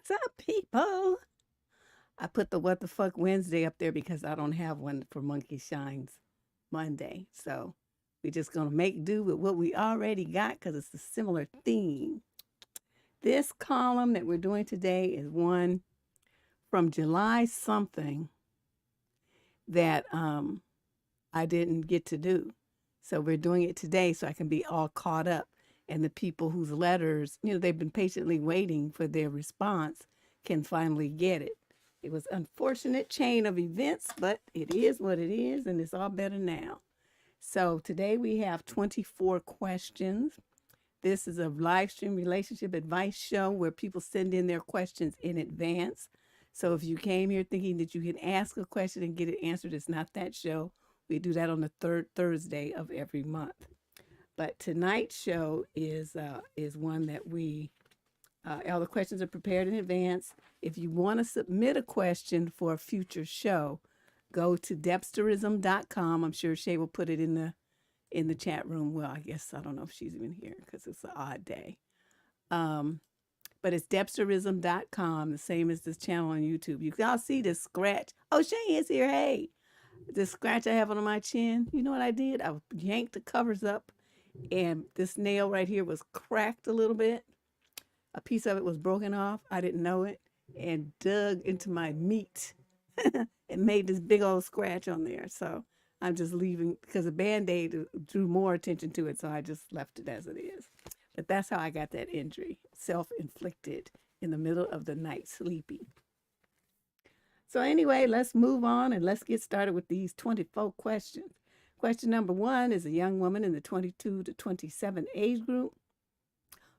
What's up, people? I put the What the Fuck Wednesday up there because I don't have one for Monkey Shines Monday. So we're just going to make do with what we already got because it's a similar theme. This column that we're doing today is one from July something that I didn't get to do. So we're doing it today so I can be all caught up. And the people whose letters, they've been patiently waiting for their response can finally get it. It was an unfortunate chain of events, but it is what it is, and it's all better now. So today we have 24 questions. This is a live stream relationship advice show where people send in their questions in advance. So if you came here thinking that you can ask a question and get it answered, it's not that show. We do that on the third Thursday of every month. But tonight's show is one that all the questions are prepared in advance. If you want to submit a question for a future show, go to Debsterism.com. I'm sure Shay will put it in the chat room. Well, I guess I don't know if she's even here because it's an odd day. But it's Debsterism.com, the same as this channel on YouTube. You can all see this scratch. Oh, Shay is here. Hey, this scratch I have on my chin. You know what I did? I yanked the covers up. And this nail right here was cracked a little bit. A piece of it was broken off. I didn't know it. And dug into my meat. It made this big old scratch on there. So I'm just leaving because a Band-Aid drew more attention to it. So I just left it as it is. But that's how I got that injury. Self-inflicted in the middle of the night, sleepy. So anyway, let's move on and let's get started with these 24 questions. Question number 1 is a young woman in the 22 to 27 age group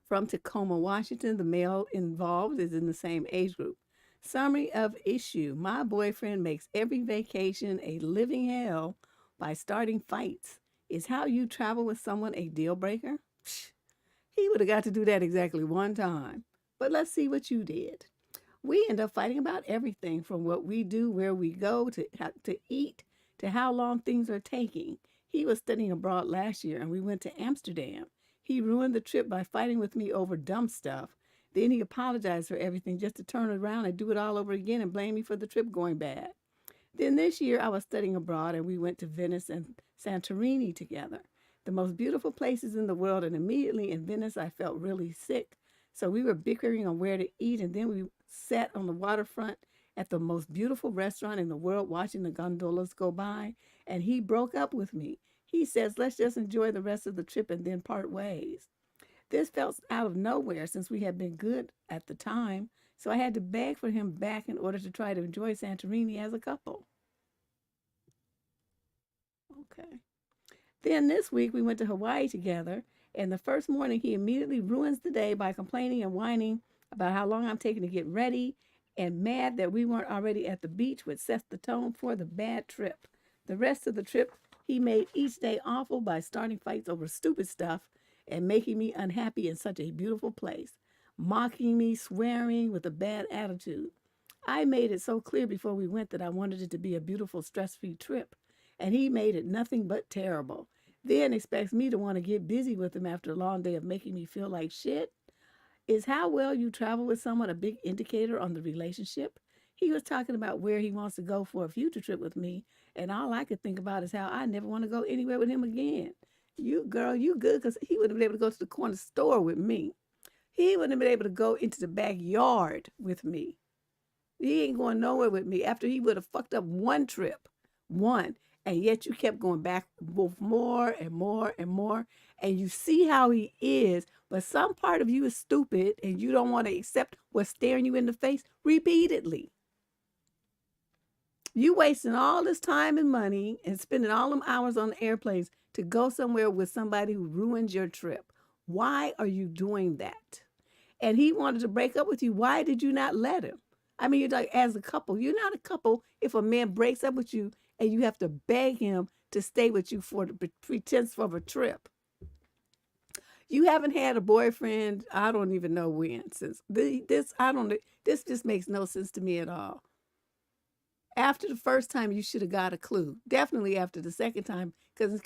from Tacoma, Washington. The male involved is in the same age group. Summary of issue. My boyfriend makes every vacation a living hell by starting fights. Is how you travel with someone a deal breaker? Psh, he would have got to do that exactly one time. But let's see what you did. We end up fighting about everything from what we do, where we go, to eat, to how long things are taking. He was studying abroad last year and we went to Amsterdam. He ruined the trip by fighting with me over dumb stuff. Then he apologized for everything just to turn around and do it all over again and blame me for the trip going bad. Then this year I was studying abroad and we went to Venice and Santorini together. The most beautiful places in the world, and immediately in Venice I felt really sick. So we were bickering on where to eat, and then we sat on the waterfront at the most beautiful restaurant in the world watching the gondolas go by, and he broke up with me. He says, let's just enjoy the rest of the trip and then part ways. This felt out of nowhere since we had been good at the time, so I had to beg for him back in order to try to enjoy Santorini as a couple. Okay. Then this week we went to Hawaii together, and the first morning he immediately ruins the day by complaining and whining about how long I'm taking to get ready, and mad that we weren't already at the beach, which sets the tone for the bad trip. The rest of the trip, he made each day awful by starting fights over stupid stuff and making me unhappy in such a beautiful place, mocking me, swearing with a bad attitude. I made it so clear before we went that I wanted it to be a beautiful, stress-free trip, and he made it nothing but terrible. Then expects me to want to get busy with him after a long day of making me feel like shit. Is how well you travel with someone a big indicator on the relationship? He was talking about where he wants to go for a future trip with me, and all I could think about is how I never want to go anywhere with him again. You girl, you good, because he wouldn't have been able to go to the corner store with me. He wouldn't have been able to go into the backyard with me. He ain't going nowhere with me after he would have fucked up one trip, one, and yet you kept going back both more and more and more, and you see how he is, but some part of you is stupid and you don't want to accept what's staring you in the face repeatedly. You wasting all this time and money and spending all them hours on the airplanes to go somewhere with somebody who ruins your trip. Why are you doing that? And he wanted to break up with you. Why did you not let him? I mean, you're like, as a couple, you're not a couple if a man breaks up with you and you have to beg him to stay with you for the pretense of a trip. You haven't had a boyfriend, I don't even know when, since this just makes no sense to me at all. After the first time, you should have got a clue. Definitely after the second time, because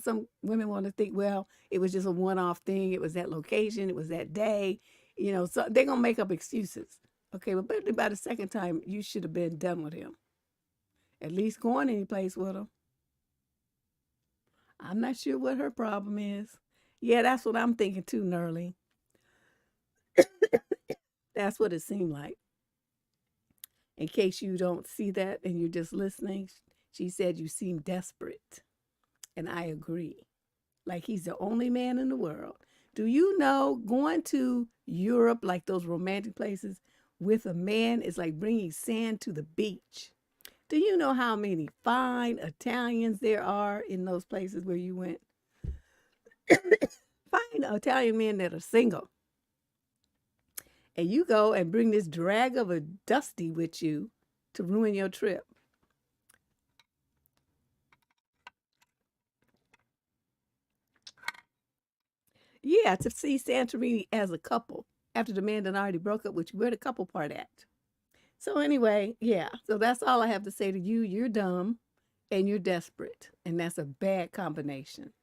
some women want to think, well, it was just a one-off thing. It was that location. It was that day. So they're gonna make up excuses. Okay, but by the second time, you should have been done with him. At least going any place with him. I'm not sure what her problem is. Yeah, that's what I'm thinking too, Nerly. That's what it seemed like. In case you don't see that and you're just listening, she said you seem desperate. And I agree. Like he's the only man in the world. Do you know going to Europe, like those romantic places, with a man is like bringing sand to the beach? Do you know how many fine Italians there are in those places where you went? Fine Italian men that are single. And you go and bring this drag of a Dusty with you to ruin your trip. Yeah, to see Santorini as a couple after the man done already broke up with you. Where the couple part at? So anyway, yeah. So that's all I have to say to you. You're dumb and you're desperate. And that's a bad combination.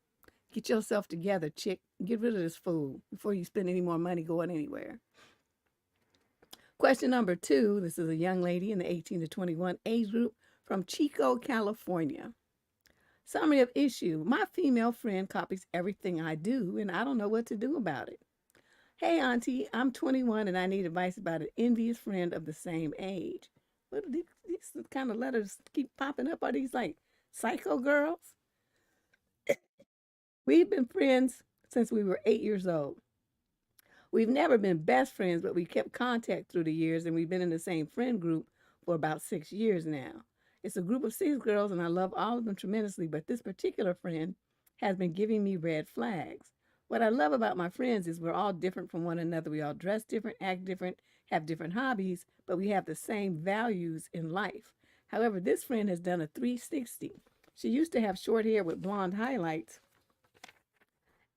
Get yourself together, chick. Get rid of this fool before you spend any more money going anywhere. Question number 2. This is a young lady in the 18 to 21 age group from Chico, California. Summary of issue. My female friend copies everything I do, and I don't know what to do about it. Hey, Auntie, I'm 21, and I need advice about an envious friend of the same age. What do these kind of letters keep popping up? Are these like psycho girls? We've been friends since we were 8 years old. We've never been best friends, but we kept contact through the years, and we've been in the same friend group for about 6 years now. It's a group of 6 girls, and I love all of them tremendously, but this particular friend has been giving me red flags. What I love about my friends is we're all different from one another. We all dress different, act different, have different hobbies, but we have the same values in life. However, this friend has done a 360. She used to have short hair with blonde highlights,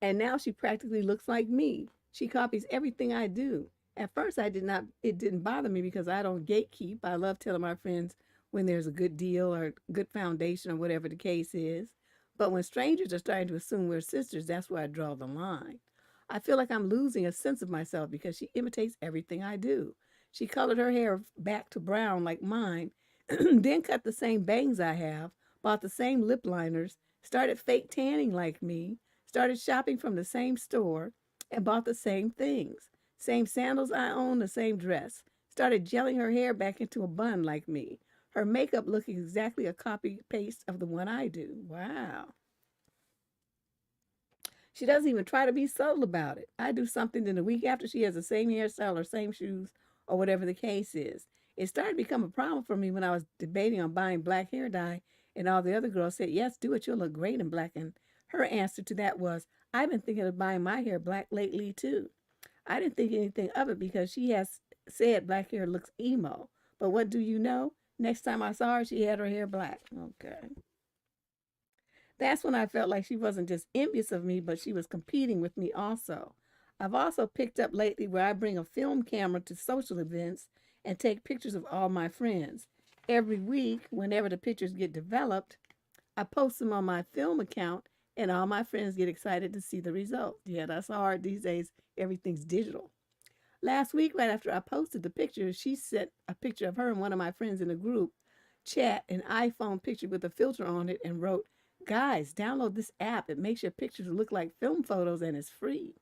and now she practically looks like me. She copies everything I do. At first, it didn't bother me because I don't gatekeep. I love telling my friends when there's a good deal or good foundation or whatever the case is. But when strangers are starting to assume we're sisters, that's where I draw the line. I feel like I'm losing a sense of myself because she imitates everything I do. She colored her hair back to brown like mine, then cut the same bangs I have, bought the same lip liners, started fake tanning like me, started shopping from the same store, and bought the same things. Same sandals I own, the same dress. Started gelling her hair back into a bun like me. Her makeup looks exactly a copy-paste of the one I do. Wow. She doesn't even try to be subtle about it. I do something, then the week after she has the same hairstyle or same shoes or whatever the case is. It started to become a problem for me when I was debating on buying black hair dye, and all the other girls said, yes, do it, you'll look great in black. And her answer to that was, I've been thinking of buying my hair black lately too. I didn't think anything of it because she has said black hair looks emo. But what do you know? Next time I saw her, she had her hair black. Okay. That's when I felt like she wasn't just envious of me, but she was competing with me also. I've also picked up lately where I bring a film camera to social events and take pictures of all my friends. Every week, whenever the pictures get developed, I post them on my film account, and all my friends get excited to see the result. Yeah, that's hard these days. Everything's digital. Last week, right after I posted the picture, she sent a picture of her and one of my friends in the group chat, an iPhone picture with a filter on it, and wrote, "Guys, download this app. It makes your pictures look like film photos and it's free."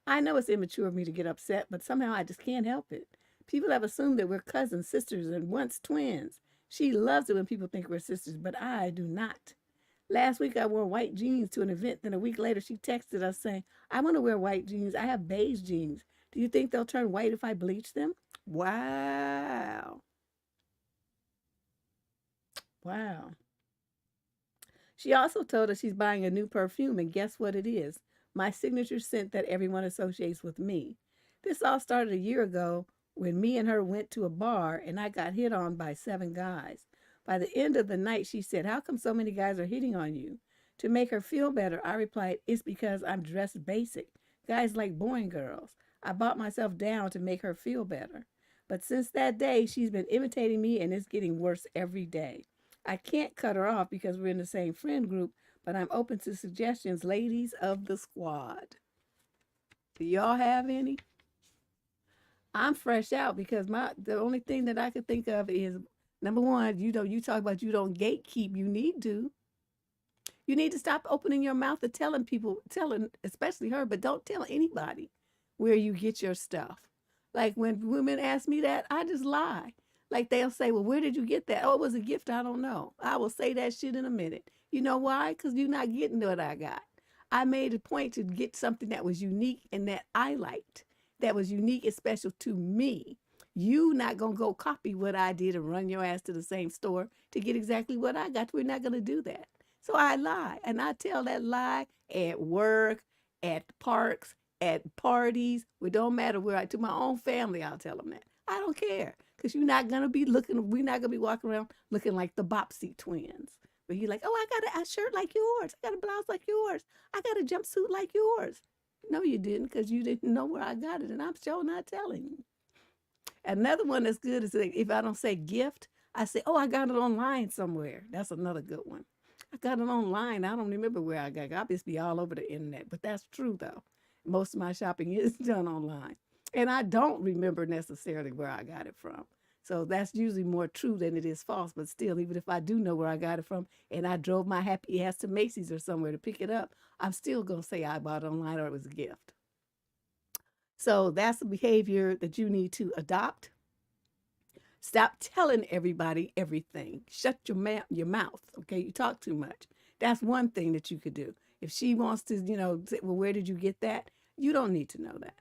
I know it's immature of me to get upset, but somehow I just can't help it. People have assumed that we're cousins, sisters, and once twins. She loves it when people think we're sisters, but I do not. Last week I wore white jeans to an event. Then a week later she texted us saying, "I want to wear white jeans. I have beige jeans. Do you think they'll turn white if I bleach them?" Wow. Wow. She also told us she's buying a new perfume, and guess what it is? My signature scent that everyone associates with me. This all started a year ago when me and her went to a bar and I got hit on by 7 guys. By the end of the night, she said, "How come so many guys are hitting on you?" To make her feel better, I replied, "It's because I'm dressed basic. Guys like boring girls." I bought myself down to make her feel better. But since that day, she's been imitating me and it's getting worse every day. I can't cut her off because we're in the same friend group, but I'm open to suggestions, ladies of the squad. Do y'all have any? I'm fresh out because the only thing that I could think of is, number one, you talk about you don't gatekeep. You need to. You need to stop opening your mouth and telling people, especially her, but don't tell anybody where you get your stuff. Like when women ask me that, I just lie. Like they'll say, "Well, where did you get that?" "Oh, it was a gift. I don't know." I will say that shit in a minute. You know why? Because you're not getting what I got. I made a point to get something that was unique and that I liked, that was unique and special to me. You not going to go copy what I did and run your ass to the same store to get exactly what I got. We're not going to do that. So I lie. And I tell that lie at work, at parks, at parties. It don't matter where to my own family, I'll tell them that. I don't care. Because you're not going to be we're not going to be walking around looking like the Bopsy twins. But you're like, "Oh, I got a shirt like yours. I got a blouse like yours. I got a jumpsuit like yours." No, you didn't, because you didn't know where I got it. And I'm sure not telling you. Another one that's good is if I don't say gift, I say, "Oh, I got it online somewhere." That's another good one. I got it online. I don't remember where I got it. I'll just be all over the internet. But that's true, though. Most of my shopping is done online. And I don't remember necessarily where I got it from. So that's usually more true than it is false. But still, even if I do know where I got it from and I drove my happy ass to Macy's or somewhere to pick it up, I'm still going to say I bought it online or it was a gift. So that's the behavior that you need to adopt. Stop telling everybody everything. Shut your mouth, okay? You talk too much. That's one thing that you could do. If she wants to, say, "Well, where did you get that?" You don't need to know that.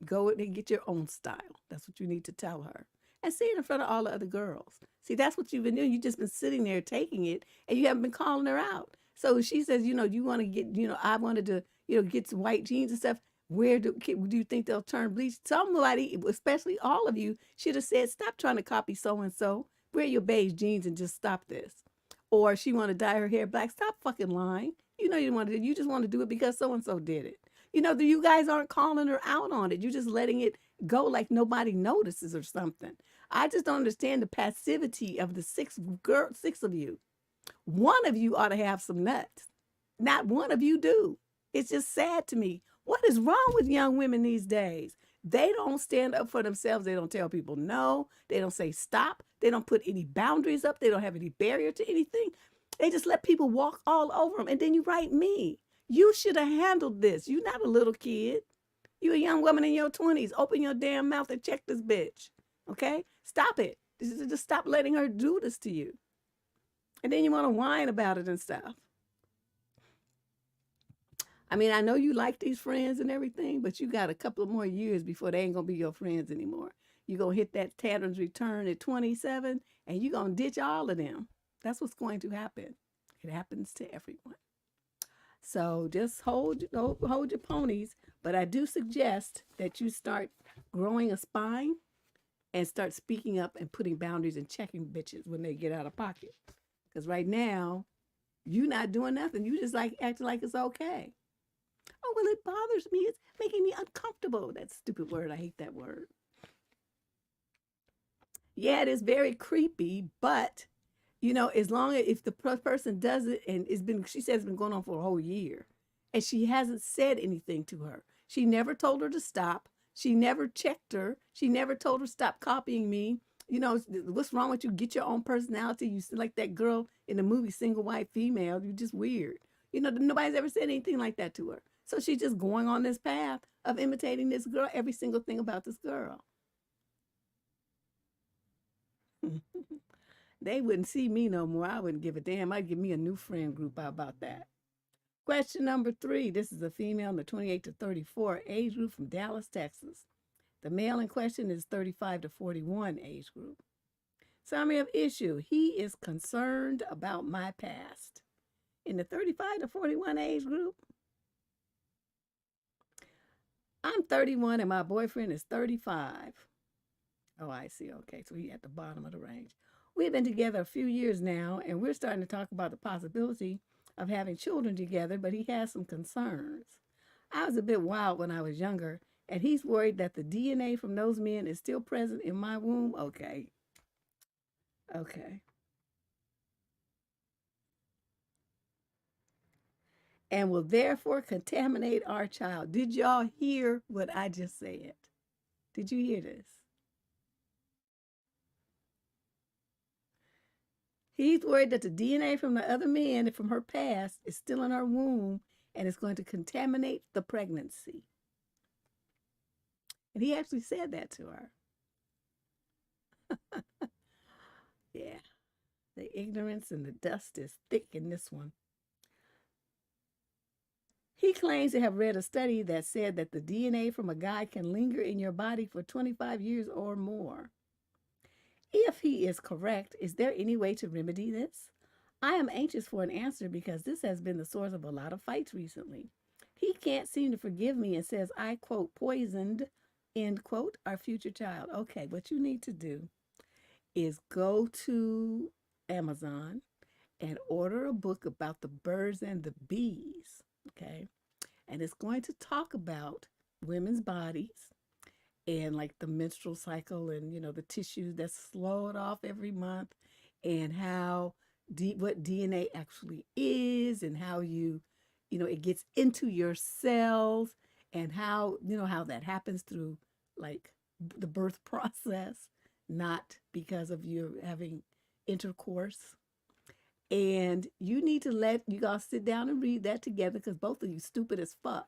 Go and get your own style. That's what you need to tell her. And say it in front of all the other girls. See, that's what you've been doing. You've just been sitting there taking it, and you haven't been calling her out. So she says, you want to get, I wanted to, get some white jeans and stuff. Where do you think they'll turn bleach? Somebody, especially all of you, should have said, "Stop trying to copy so-and-so. Wear your beige jeans and just stop this." Or she want to dye her hair black. Stop fucking lying. You know you want to. You just want to do it because so-and-so did it. You guys aren't calling her out on it. You're just letting it go like nobody notices or something. I just don't understand the passivity of the 6 of you. One of you ought to have some nuts. Not one of you do. It's just sad to me. What is wrong with young women these days? They don't stand up for themselves. They don't tell people no. They don't say stop. They don't put any boundaries up. They don't have any barrier to anything. They just let people walk all over them. And then you write me. You should have handled this. You're not a little kid. You a young woman in your 20s. Open your damn mouth and check this bitch. Okay? Stop it. Just stop letting her do this to you. And then you want to whine about it and stuff. I mean, I know you like these friends and everything, but you got a couple of more years before they ain't going to be your friends anymore. You're going to hit that Tannen's return at 27, and you're going to ditch all of them. That's what's going to happen. It happens to everyone. So just hold your ponies. But I do suggest that you start growing a spine and start speaking up and putting boundaries and checking bitches when they get out of pocket. Because right now, you not doing nothing. You just like acting like it's okay. "Oh, well, it bothers me. It's making me uncomfortable." That stupid word. I hate that word. Yeah, it is very creepy, but as long as if the person does it and she says it's been going on for a whole year and she hasn't said anything to her. She never told her to stop, She never checked her. She never told her, stop copying me. You know, what's wrong with you? Get your own personality. You like that girl in the movie, Single White Female. You're just weird. You know, nobody's ever said anything like that to her. So she's just going on this path of imitating this girl, every single thing about this girl. They wouldn't see me no more. I wouldn't give a damn. I'd give me a new friend group. How about that? Question number 3. This is a female in the 28 to 34 age group from Dallas, Texas. The male in question is 35 to 41 age group. Summary of issue. He is concerned about my past. In the 35 to 41 age group, I'm 31 and my boyfriend is 35. Oh, I see. Okay, so he at the bottom of the range. We've been together a few years now, and we're starting to talk about the possibility of having children together, but he has some concerns. I was a bit wild when I was younger, and he's worried that the DNA from those men is still present in my womb. Okay. And will therefore contaminate our child. Did y'all hear what I just said? Did you hear this? He's worried that the DNA from the other men from her past is still in her womb and is going to contaminate the pregnancy. And he actually said that to her. Yeah, the ignorance and the dust is thick in this one. He claims to have read a study that said that the DNA from a guy can linger in your body for 25 years or more. If he is correct, is there any way to remedy this? I am anxious for an answer because this has been the source of a lot of fights recently. He can't seem to forgive me and says I, quote, poisoned, end quote, our future child. Okay, what you need to do is go to Amazon and order a book about the birds and the bees, okay? And it's going to talk about women's bodies and like the menstrual cycle and, you know, the tissues that slow it off every month and how what DNA actually is and how you know, it gets into your cells and how, you know, how that happens through like the birth process, not because of you having intercourse. And you need to you guys sit down and read that together because both of you stupid as fuck.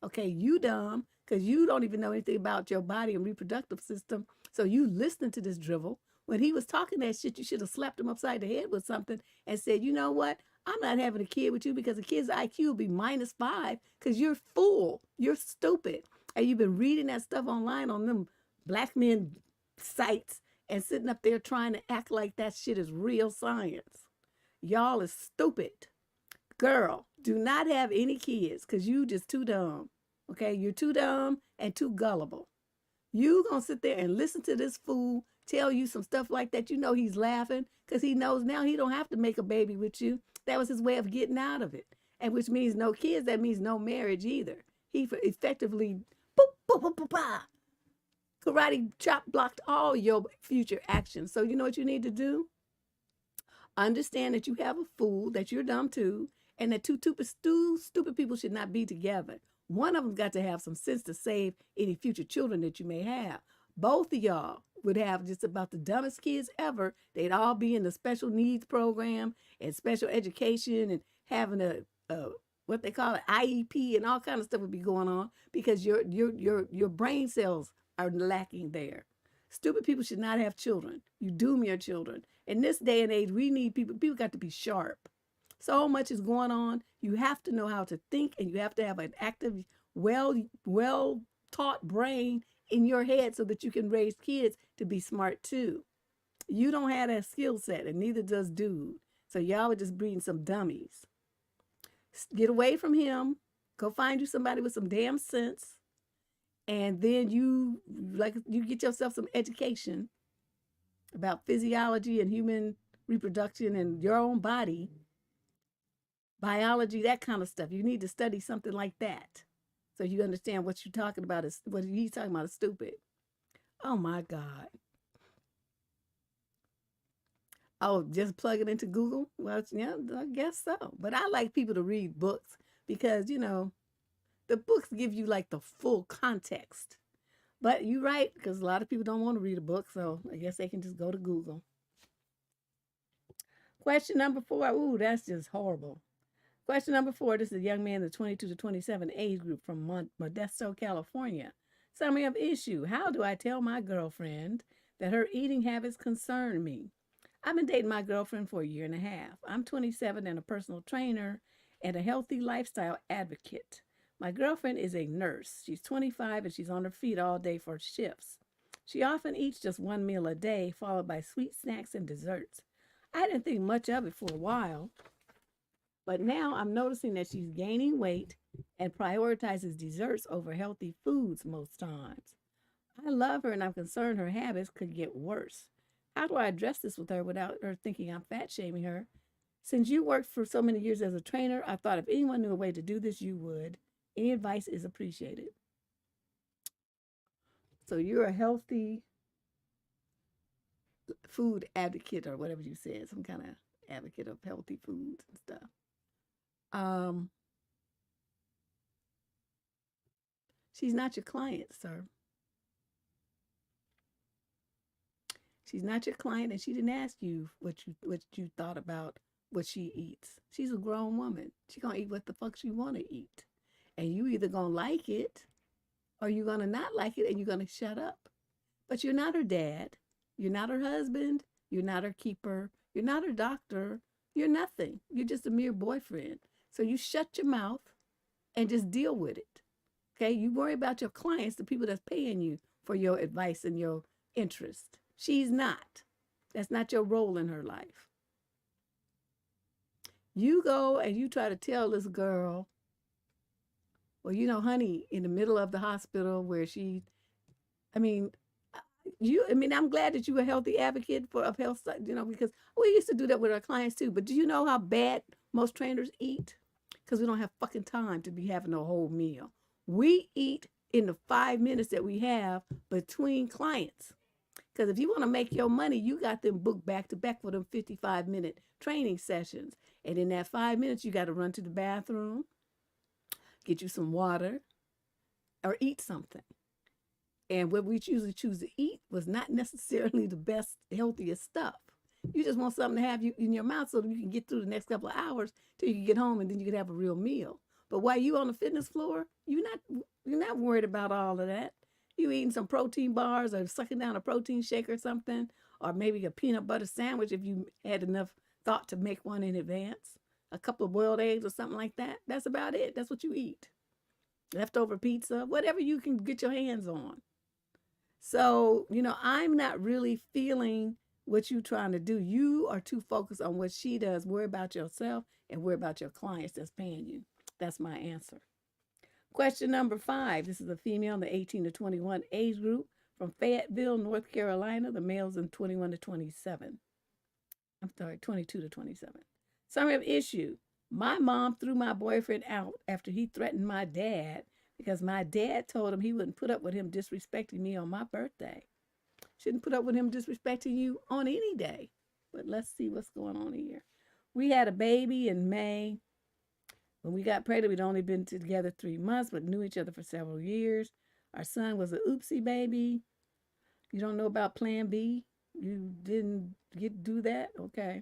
Okay, you dumb because you don't even know anything about your body and reproductive system. So you listening to this drivel. When he was talking that shit, you should have slapped him upside the head with something and said, you know what? I'm not having a kid with you because a kid's IQ will be -5 because you're fool. You're stupid. And you've been reading that stuff online on them black men sites and sitting up there trying to act like that shit is real science. Y'all is stupid. Girl, do not have any kids because you just too dumb. Okay, you're too dumb and too gullible. You gonna sit there and listen to this fool tell you some stuff like that. You know he's laughing because he knows now he don't have to make a baby with you. That was his way of getting out of it. And which means no kids, that means no marriage either. He effectively boop, boop, boop, boop, boop, karate chop blocked all your future actions. So you know what you need to do? Understand that you have a fool, that you're dumb too, and that two stupid people should not be together. One of them got to have some sense to save any future children that you may have. Both of y'all would have just about the dumbest kids ever. They'd all be in the special needs program and special education and having a what they call an IEP and all kind of stuff would be going on because your brain cells are lacking there. Stupid people should not have children. You doom your children. In this day and age, we need people got to be sharp. So much is going on. You have to know how to think and you have to have an active, well taught brain in your head so that you can raise kids to be smart too. You don't have that skill set and neither does dude. So y'all are just breeding some dummies. Get away from him. Go find you somebody with some damn sense. And then you get yourself some education about physiology and human reproduction and your own body, biology, that kind of stuff. You need to study something like that so you understand what you're talking about is what he's talking about is stupid. Oh my God. Oh, just plug it into Google? Well, yeah, I guess so. But I like people to read books because, you know, the books give you like the full context But you're right, because a lot of people don't want to read a book, so I guess they can just go to Google. Question number 4. Ooh, that's just horrible. Question number 4. This is a young man in the 22 to 27 age group from Modesto, California. Summary of issue. How do I tell my girlfriend that her eating habits concern me? I've been dating my girlfriend for a year and a half. I'm 27 and a personal trainer and a healthy lifestyle advocate. My girlfriend is a nurse. She's 25 and she's on her feet all day for shifts. She often eats just one meal a day, followed by sweet snacks and desserts. I didn't think much of it for a while, but now I'm noticing that she's gaining weight and prioritizes desserts over healthy foods most times. I love her and I'm concerned her habits could get worse. How do I address this with her without her thinking I'm fat shaming her? Since you worked for so many years as a trainer, I thought if anyone knew a way to do this, you would. Any advice is appreciated. So you're a healthy food advocate or whatever you said, some kind of advocate of healthy foods and stuff. She's not your client, sir. She's not your client, and she didn't ask you what you thought about what she eats. She's a grown woman. She gonna eat what the fuck she wanna eat, and you either gonna like it, or you gonna not like it, and you're gonna shut up. But you're not her dad. You're not her husband. You're not her keeper. You're not her doctor. You're nothing. You're just a mere boyfriend. So you shut your mouth and just deal with it. Okay? You worry about your clients, the people that's paying you for your advice and your interest. She's not. That's not your role in her life. You go and you try to tell this girl, well, you know, honey, in the middle of the hospital where she, I mean, I'm glad that you're a healthy advocate of health, you know, because we used to do that with our clients too. But do you know how bad most trainers eat? Because we don't have fucking time to be having a whole meal. We eat in the 5 minutes that we have between clients. Because if you want to make your money, you got them booked back to back for them 55-minute training sessions. And in that 5 minutes, you got to run to the bathroom, get you some water, or eat something. And what we usually choose to eat was not necessarily the best, healthiest stuff. You just want something to have you in your mouth so that you can get through the next couple of hours till you can get home and then you can have a real meal. But while you on the fitness floor, you're not worried about all of that. You eating some protein bars or sucking down a protein shake or something, or maybe a peanut butter sandwich if you had enough thought to make one in advance. A couple of boiled eggs or something like that. That's about it. That's what you eat. Leftover pizza, whatever you can get your hands on. So, you know, I'm not really feeling what you're trying to do. You are too focused on what she does. Worry about yourself and worry about your clients that's paying you. That's my answer. Question number 5. This is a female in the 18 to 21 age group from Fayetteville, North Carolina. The male's in 21 to 27. I'm sorry, 22 to 27. Summary of issue. My mom threw my boyfriend out after he threatened my dad because my dad told him he wouldn't put up with him disrespecting me on my birthday. Shouldn't put up with him disrespecting you on any day. But let's see what's going on here. We had a baby in May. When we got pregnant, we'd only been together 3 months, but knew each other for several years. Our son was an oopsie baby. You don't know about Plan B? You didn't do that? Okay.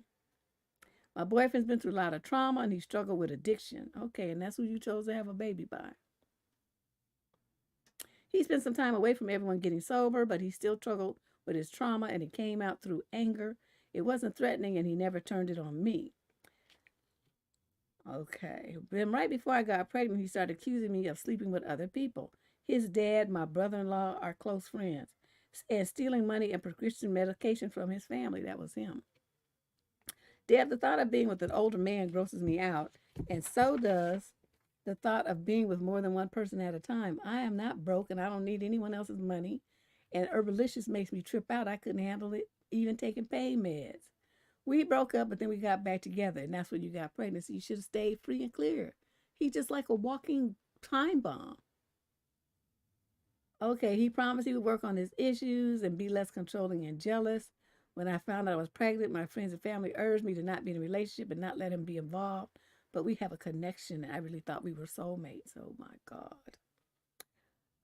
My boyfriend's been through a lot of trauma and he struggled with addiction. Okay, and that's who you chose to have a baby by. He spent some time away from everyone getting sober, but he still struggled with his trauma and it came out through anger. It wasn't threatening and he never turned it on me. Okay. Then right before I got pregnant, he started accusing me of sleeping with other people. His dad, my brother-in-law are close friends. And stealing money and prescription medication from his family. That was him. Deb, the thought of being with an older man grosses me out. And so does the thought of being with more than one person at a time. I am not broke and I don't need anyone else's money. And Herbalicious makes me trip out. I couldn't handle it, even taking pain meds. We broke up, but then we got back together, and that's when you got pregnant. So you should have stayed free and clear. He's just like a walking time bomb. Okay, he promised he would work on his issues and be less controlling and jealous. When I found out I was pregnant, my friends and family urged me to not be in a relationship and not let him be involved. But we have a connection, and I really thought we were soulmates. Oh, my God.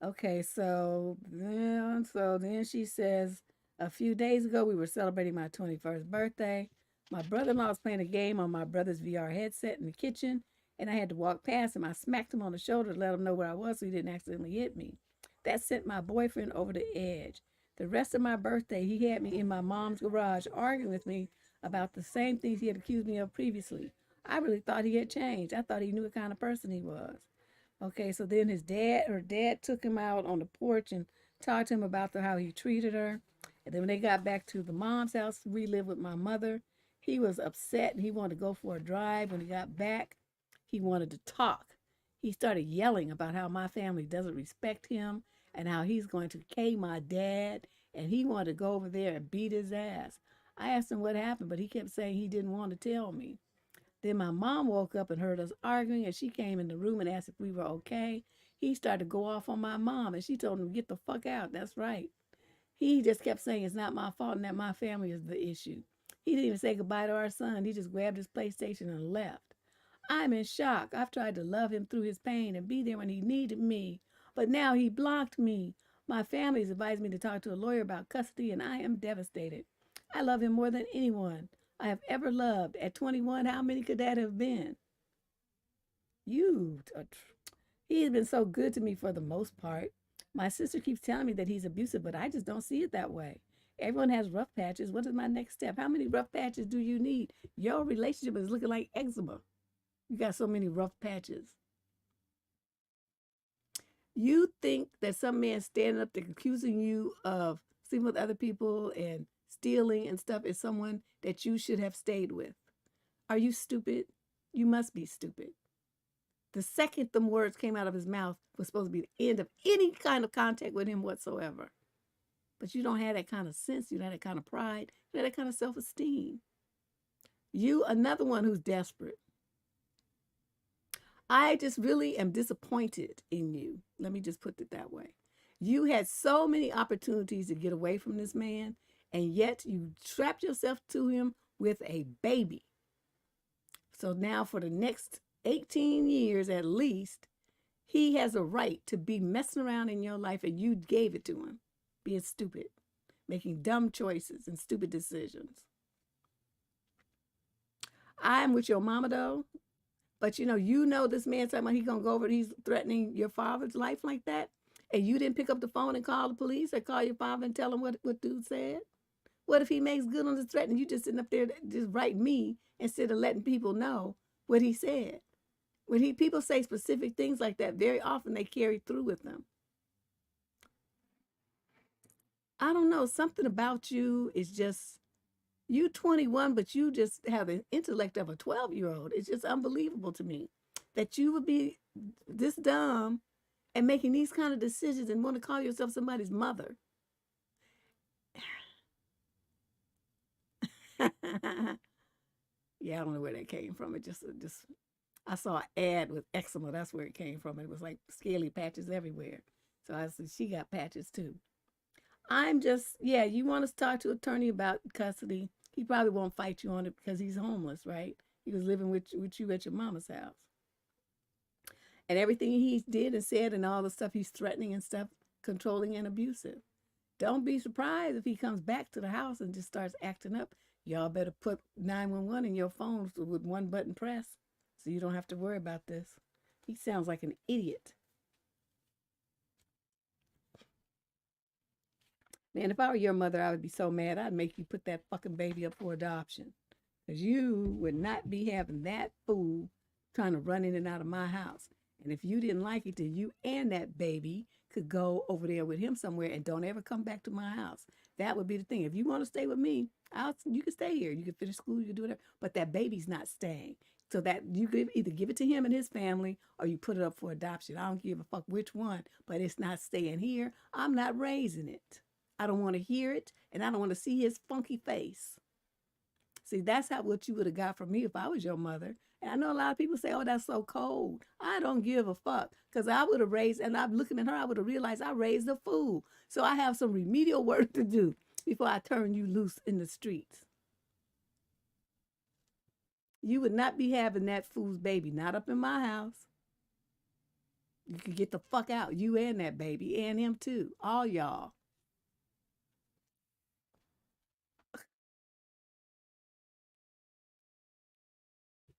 Okay, so then she says, a few days ago we were celebrating my 21st birthday. My brother-in-law was playing a game on my brother's VR headset in the kitchen, and I had to walk past him. I smacked him on the shoulder to let him know where I was so he didn't accidentally hit me. That sent my boyfriend over the edge. The rest of my birthday, he had me in my mom's garage arguing with me about the same things he had accused me of previously. I really thought he had changed. I thought he knew what kind of person he was. Okay, so then her dad took him out on the porch and talked to him about how he treated her. And then when they got back to the mom's house, we lived with my mother. He was upset and he wanted to go for a drive. When he got back, he wanted to talk. He started yelling about how my family doesn't respect him and how he's going to K my dad. And he wanted to go over there and beat his ass. I asked him what happened, but he kept saying he didn't want to tell me. Then my mom woke up and heard us arguing, and she came in the room and asked if we were okay. He started to go off on my mom, and she told him to get the fuck out. That's right. He just kept saying it's not my fault and that my family is the issue. He didn't even say goodbye to our son. He just grabbed his PlayStation and left. I'm in shock. I've tried to love him through his pain and be there when he needed me, but now he blocked me. My family's advised me to talk to a lawyer about custody, and I am devastated. I love him more than anyone I have ever loved. At 21, how many could that have been? You, he has been so good to me for the most part. My sister keeps telling me that he's abusive, but I just don't see it that way. Everyone has rough patches. What is my next step? How many rough patches do you need? Your relationship is looking like eczema. You got so many rough patches. You think that some man standing up there accusing you of sleeping with other people and stealing and stuff is someone that you should have stayed with. Are you stupid? You must be stupid. The second the words came out of his mouth was supposed to be the end of any kind of contact with him whatsoever. But you don't have that kind of sense. You don't have that kind of pride. You don't have that kind of self-esteem. You, another one who's desperate. I just really am disappointed in you. Let me just put it that way. You had so many opportunities to get away from this man, and yet you trapped yourself to him with a baby. So now for the next 18 years at least, he has a right to be messing around in your life, and you gave it to him, being stupid, making dumb choices and stupid decisions. I'm with your mama though, but you know this man talking about he's gonna go over, he's threatening your father's life like that, and you didn't pick up the phone and call the police or call your father and tell him what dude said. What if he makes good on his threat and you just sitting up there just writing me instead of letting people know what he said? When people say specific things like that, very often they carry through with them. I don't know, something about you is just, you 21, but you just have the intellect of a 12-year-old. It's just unbelievable to me that you would be this dumb and making these kind of decisions and want to call yourself somebody's mother. Yeah, I don't know where that came from. It just I saw an ad with eczema. That's where it came from. It was like scaly patches everywhere. So I said, she got patches too. I'm just, yeah, you want to talk to an attorney about custody. He probably won't fight you on it because he's homeless, right? He was living with you at your mama's house. And everything he did and said and all the stuff he's threatening and stuff, controlling and abusive. Don't be surprised if he comes back to the house and just starts acting up. Y'all better put 911 in your phone with one button press so you don't have to worry about this. He sounds like an idiot. Man, if I were your mother, I would be so mad. I'd make you put that fucking baby up for adoption. Because you would not be having that fool trying to run in and out of my house. And if you didn't like it, then you and that baby could go over there with him somewhere and don't ever come back to my house. That would be the thing. If you want to stay with me, you can stay here. You can finish school, you can do whatever. But that baby's not staying. So that you could either give it to him and his family or you put it up for adoption. I don't give a fuck which one, but it's not staying here. I'm not raising it. I don't want to hear it, and I don't want to see his funky face. See, that's what you would have got from me if I was your mother. And I know a lot of people say, oh, that's so cold. I don't give a fuck. Because I would have raised, and I'm looking at her, I would have realized I raised a fool. So I have some remedial work to do before I turn you loose in the streets. You would not be having that fool's baby, not up in my house. You can get the fuck out. You and that baby and him too. All y'all.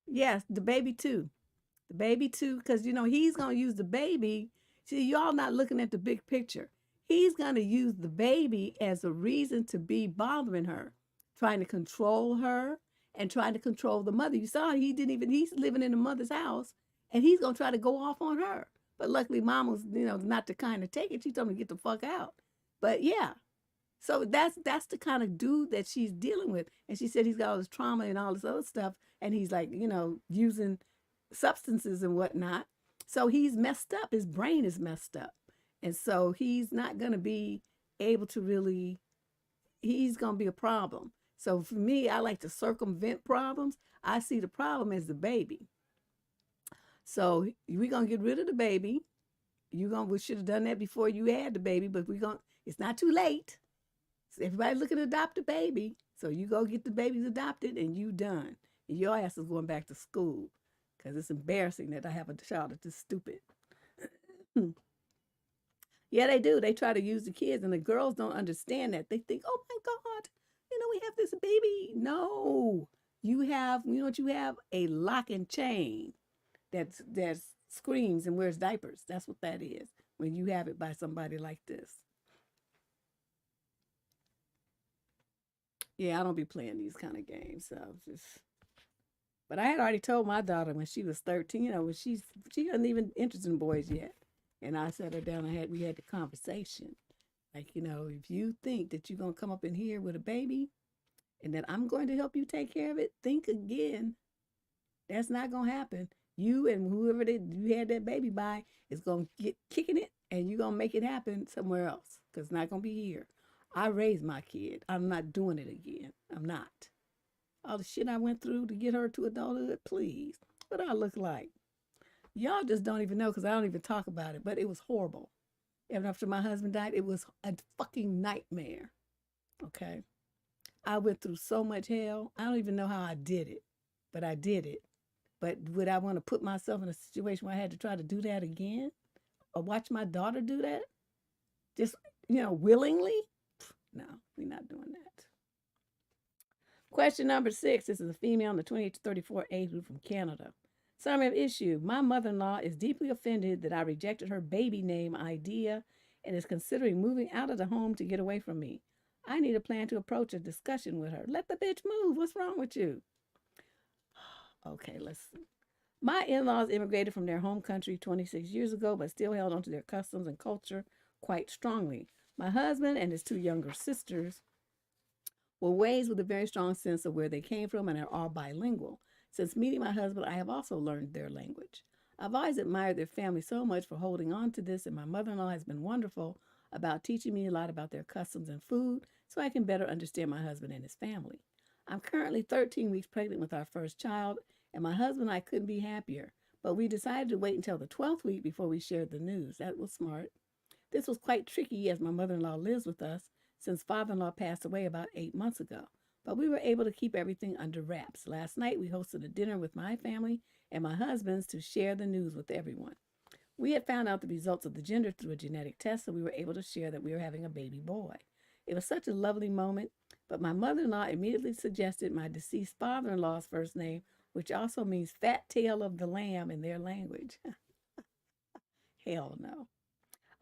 Yes, the baby too. The baby too, because he's gonna use the baby. See, y'all not looking at the big picture. He's gonna use the baby as a reason to be bothering her, trying to control her and trying to control the mother. You saw he didn't even he's living in the mother's house and he's gonna try to go off on her. But luckily mom was, not the kind to take it. She told him to get the fuck out. But yeah, so that's the kind of dude that she's dealing with. And she said he's got all this trauma and all this other stuff, and he's like, using substances and whatnot. So he's messed up. His brain is messed up. And so he's not gonna be able to really, he's gonna be a problem. So for me, I like to circumvent problems. I see the problem as the baby. So we're gonna get rid of the baby. We should have done that before you had the baby, but it's not too late. Everybody looking to adopt a baby. So you go get the babies adopted and you done. And your ass is going back to school because it's embarrassing that I have a child that's this stupid. Yeah, they do. They try to use the kids and the girls don't understand that. They think, oh my God, we have this baby. No, you know what you have? A lock and chain that screams and wears diapers. That's what that is when you have it by somebody like this. Yeah, I don't be playing these kind of games. So but I had already told my daughter when she was 13, when she wasn't even interested in boys yet. And I sat her down and we had the conversation. Like, if you think that you're gonna come up in here with a baby and that I'm going to help you take care of it, think again. That's not gonna happen. You and whoever you had that baby by is gonna get kicking it and you're gonna make it happen somewhere else. Because it's not gonna be here. I raised my kid. I'm not doing it again. I'm not. All the shit I went through to get her to adulthood, please. What do I look like? Y'all just don't even know because I don't even talk about it, but it was horrible. Even after my husband died, it was a fucking nightmare. Okay? I went through so much hell. I don't even know how I did it, but I did it. But would I want to put myself in a situation where I had to try to do that again? Or watch my daughter do that? Just, willingly? No, we're not doing that. Question number 6. This is a female in the 28 to 34 age group from Canada. Summary of issue. My mother-in-law is deeply offended that I rejected her baby name idea and is considering moving out of the home to get away from me. I need a plan to approach a discussion with her. Let the bitch move. What's wrong with you? Okay, let's see. My in-laws immigrated from their home country 26 years ago, but still held on to their customs and culture quite strongly. My husband and his 2 younger sisters were raised with a very strong sense of where they came from and are all bilingual. Since meeting my husband, I have also learned their language. I've always admired their family so much for holding on to this, and my mother-in-law has been wonderful about teaching me a lot about their customs and food so I can better understand my husband and his family. I'm currently 13 weeks pregnant with our first child, and my husband and I couldn't be happier, but we decided to wait until the 12th week before we shared the news. That was smart. This was quite tricky as my mother-in-law lives with us since father-in-law passed away about 8 months ago, but we were able to keep everything under wraps. Last night, we hosted a dinner with my family and my husband's to share the news with everyone. We had found out the results of the gender through a genetic test, so we were able to share that we were having a baby boy. It was such a lovely moment, but my mother-in-law immediately suggested my deceased father-in-law's first name, which also means fat tail of the lamb in their language. Hell no.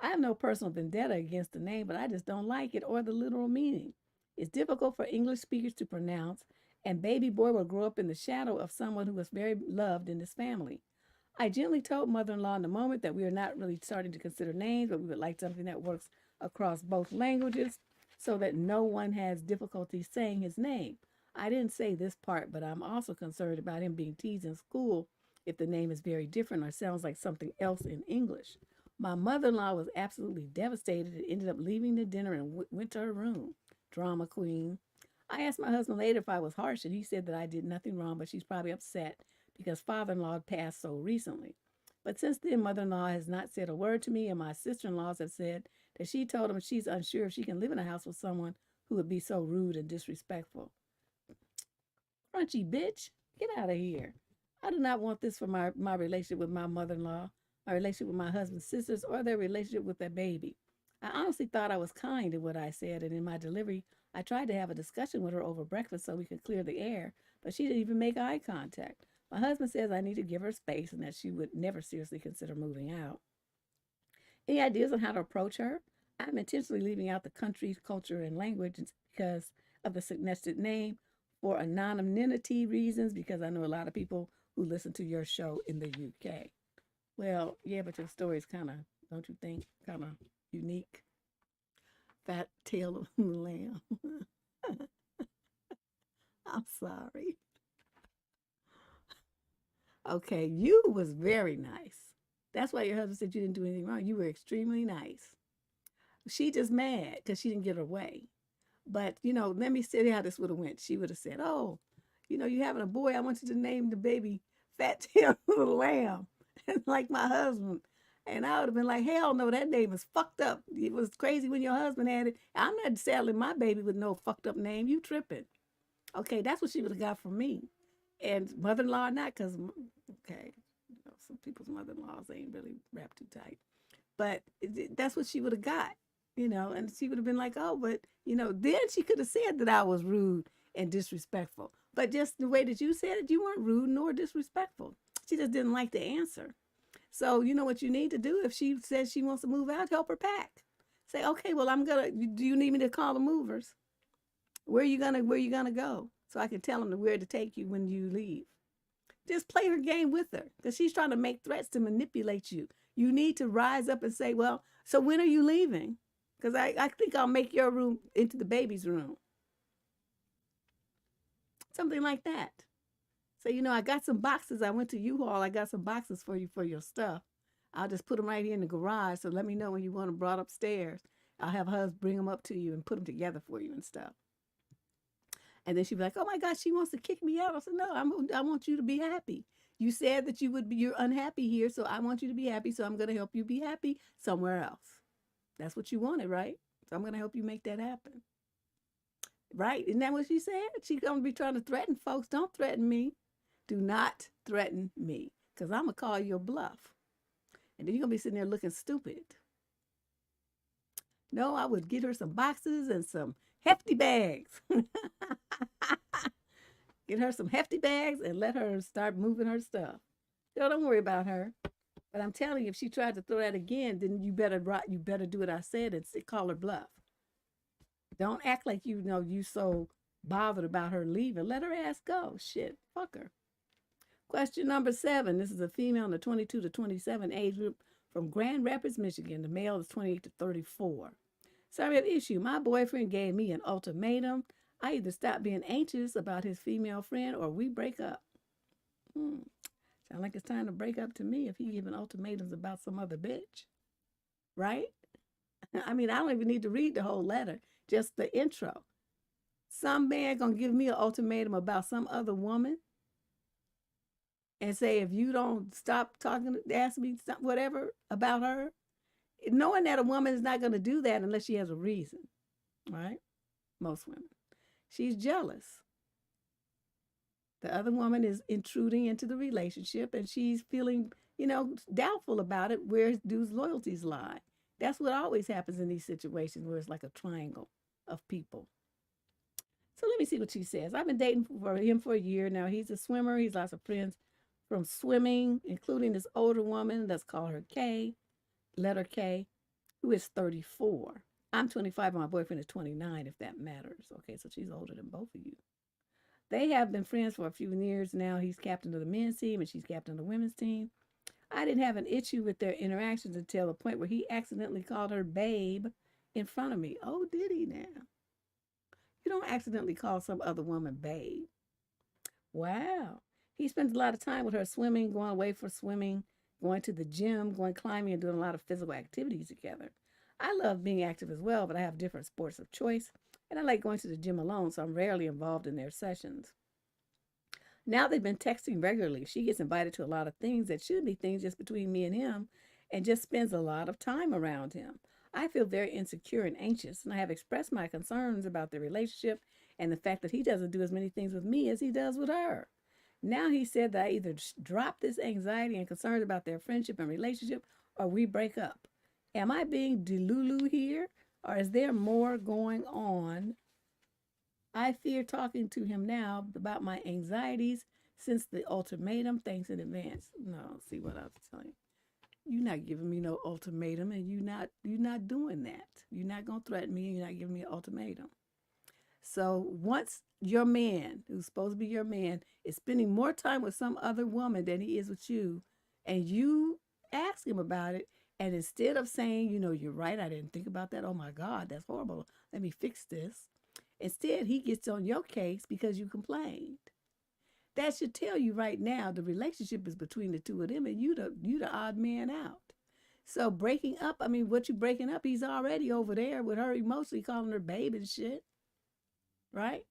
I have no personal vendetta against the name, but I just don't like it or the literal meaning. It's difficult for English speakers to pronounce, and baby boy will grow up in the shadow of someone who was very loved in this family. I gently told mother-in-law in the moment that we are not really starting to consider names, but we would like something that works across both languages so that no one has difficulty saying his name. I didn't say this part, but I'm also concerned about him being teased in school if the name is very different or sounds like something else in English. My mother-in-law was absolutely devastated and ended up leaving the dinner and went to her room. Drama queen. I asked my husband later if I was harsh, and he said that I did nothing wrong, but she's probably upset because father-in-law passed so recently. But since then, mother-in-law has not said a word to me, and my sister-in-laws have said that she told him she's unsure if she can live in a house with someone who would be so rude and disrespectful. Crunchy bitch, get out of here. I do not want this for my relationship with my mother-in-law. my relationship with my husband's sisters, or their relationship with their baby. I honestly thought I was kind in what I said, and in my delivery, I tried to have a discussion with her over breakfast so we could clear the air, but she didn't even make eye contact. My husband says I need to give her space and that she would never seriously consider moving out. Any ideas on how to approach her? I'm intentionally leaving out the country, culture, and language because of the suggested name for anonymity reasons, because I know a lot of people who listen to your show in the UK. Well, yeah, but your story is kind of, don't you think, kind of unique? Fat tail of the lamb. I'm sorry. Okay, you was very nice. That's why your husband said you didn't do anything wrong. You were extremely nice. She just mad because she didn't get her way. But, let me see how this would have went. She would have said, oh, you having a boy. I want you to name the baby Fat Tail Little Lamb. Like my husband. And I would have been like, hell no, that name is fucked up. It was crazy when your husband had it. I'm not saddling my baby with no fucked up name. You tripping. Okay, that's what she would have got from me. And mother-in-law not, because, okay, some people's mother-in-laws ain't really wrapped too tight. But that's what she would have got, and she would have been like, oh, but, then she could have said that I was rude and disrespectful. But just the way that you said it, you weren't rude nor disrespectful. She just didn't like the answer. So you know what you need to do? If she says she wants to move out, help her pack. Say, okay, well, do you need me to call the movers? Where you gonna go? So I can tell them where to take you when you leave. Just play her game with her, because she's trying to make threats to manipulate you. You need to rise up and say, well, so when are you leaving? Because I think I'll make your room into the baby's room. Something like that. So, I got some boxes. I went to U-Haul. I got some boxes for you for your stuff. I'll just put them right here in the garage. So let me know when you want them brought upstairs. I'll have her bring them up to you and put them together for you and stuff. And then she'd be like, oh my gosh, she wants to kick me out. I said, no, I want you to be happy. You said that you're unhappy here, so I want you to be happy, so I'm going to help you be happy somewhere else. That's what you wanted, right? So I'm going to help you make that happen. Right? Isn't that what she said? She's going to be trying to threaten folks. Don't threaten me. Do not threaten me, because I'm going to call your bluff. And then you're going to be sitting there looking stupid. No, I would get her some boxes and some hefty bags. Get her some hefty bags and let her start moving her stuff. Don't worry about her. But I'm telling you, if she tried to throw that again, then you better do what I said and call her bluff. Don't act like you so bothered about her leaving. Let her ass go. Shit, fuck her. Question number 7. This is a female in the 22 to 27 age group from Grand Rapids, Michigan. The male is 28 to 34. Sorry of issue. My boyfriend gave me an ultimatum. I either stop being anxious about his female friend or we break up. Sound like it's time to break up to me if he giving ultimatums about some other bitch. Right? I mean, I don't even need to read the whole letter. Just the intro. Some man gonna give me an ultimatum about some other woman and say, if you don't stop talking, ask me whatever about her, knowing that a woman is not going to do that unless she has a reason, right? Most women. She's jealous. The other woman is intruding into the relationship and she's feeling, doubtful about it, where dude's loyalties lie. That's what always happens in these situations where it's like a triangle of people. So let me see what she says. I've been dating for him for a year now. He's a swimmer. He's lots of friends from swimming, including this older woman, let's call her K, letter K, who is 34. I'm 25 and my boyfriend is 29, if that matters. Okay, so she's older than both of you. They have been friends for a few years now. He's captain of the men's team and she's captain of the women's team. I didn't have an issue with their interactions until the point where he accidentally called her babe in front of me. Oh, did he now? You don't accidentally call some other woman babe. Wow. He spends a lot of time with her swimming, going away for swimming, going to the gym, going climbing, and doing a lot of physical activities together. I love being active as well, but I have different sports of choice, and I like going to the gym alone, so I'm rarely involved in their sessions. Now they've been texting regularly. She gets invited to a lot of things that should be things just between me and him, and just spends a lot of time around him. I feel very insecure and anxious, and I have expressed my concerns about the relationship and the fact that he doesn't do as many things with me as he does with her. Now he said that I either drop this anxiety and concerns about their friendship and relationship or we break up. Am I being delulu here or is there more going on? I fear talking to him now about my anxieties since the ultimatum. Thanks in advance. No, see what I was telling you. You're not giving me no ultimatum, and you're not doing that. You're not gonna threaten me, and you're not giving me an ultimatum. So once your man, who's supposed to be your man, is spending more time with some other woman than he is with you, and you ask him about it, and instead of saying, you're right, I didn't think about that. Oh my God, that's horrible. Let me fix this. Instead, he gets on your case because you complained. That should tell you right now the relationship is between the two of them, and you the odd man out. So breaking up, what you breaking up? He's already over there with her emotionally calling her babe and shit, right?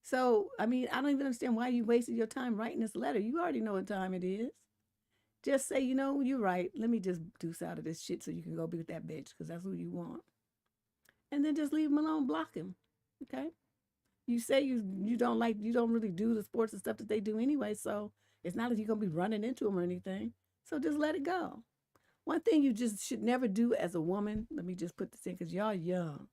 So I don't even understand why you wasted your time writing this letter. You already know what time it is. Just say, you're right. Let me just deuce out of this shit so you can go be with that bitch because that's who you want. And then just leave him alone, block him, okay? You say you don't really do the sports and stuff that they do anyway, so it's not like you're going to be running into them or anything. So just let it go. One thing you just should never do as a woman, let me just put this in because y'all young,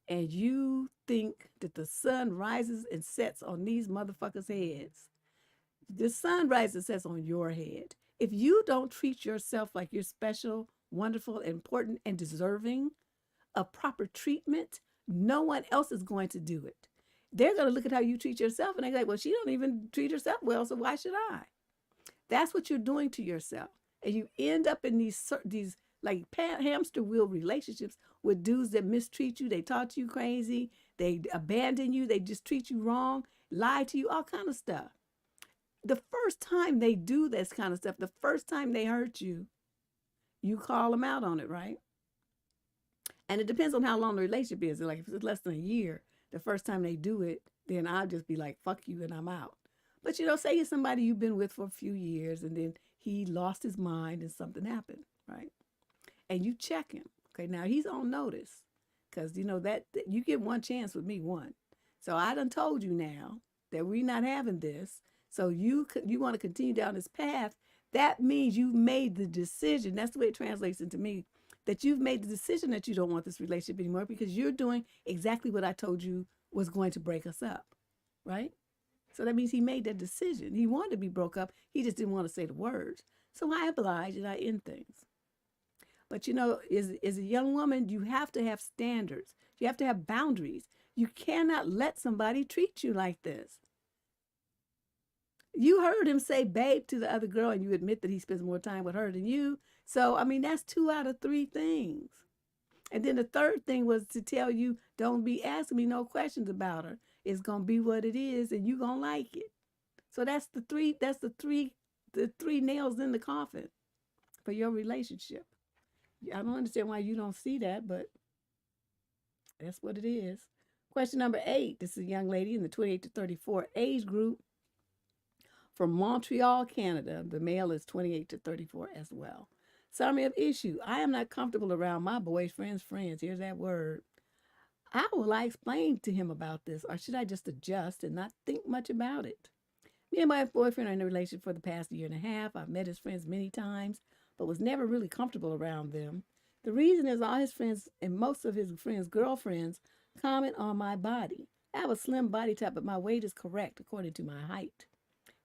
and you think that the sun rises and sets on these motherfuckers' heads. The sun rises and sets on your head. If you don't treat yourself like you're special, wonderful, important, and deserving of proper treatment, no one else is going to do it. They're going to look at how you treat yourself and they're like, well, she don't even treat herself well, so why should I? That's what you're doing to yourself. And you end up in these like hamster wheel relationships with dudes that mistreat you. They talk to you crazy. They abandon you. They just treat you wrong, lie to you, all kind of stuff. The first time they do this kind of stuff, the first time they hurt you, you call them out on it, right? And it depends on how long the relationship is. Like if it's less than a year, the first time they do it, then I'll just be like, fuck you, and I'm out. But say it's somebody you've been with for a few years, and then he lost his mind and something happened, right? And you check him. Okay, now he's on notice because, that you get one chance with me, one. So I done told you now that we're not having this. So you want to continue down this path. That means you've made the decision. That's the way it translates into me. That you've made the decision that you don't want this relationship anymore because you're doing exactly what I told you was going to break us up, right? So that means he made that decision. He wanted to be broke up. He just didn't want to say the words. So I oblige and I end things. But as a young woman, you have to have standards. You have to have boundaries. You cannot let somebody treat you like this. You heard him say babe to the other girl and you admit that he spends more time with her than you. So, that's 2 out of 3 things. And then the third thing was to tell you, don't be asking me no questions about her. It's going to be what it is and you're going to like it. So that's the three nails in the coffin for your relationship. I don't understand why you don't see that, but that's what it is. Question number 8. This is a young lady in the 28 to 34 age group from Montreal, Canada. The male is 28 to 34 as well. Summary of issue. I am not comfortable around my boyfriend's friends. Here's that word. How will I explain to him about this? Or should I just adjust and not think much about it? Me and my boyfriend are in a relationship for the past 1.5 years. I've met his friends many times, but was never really comfortable around them. The reason is all his friends and most of his friends' girlfriends comment on my body. I have a slim body type, but my weight is correct according to my height.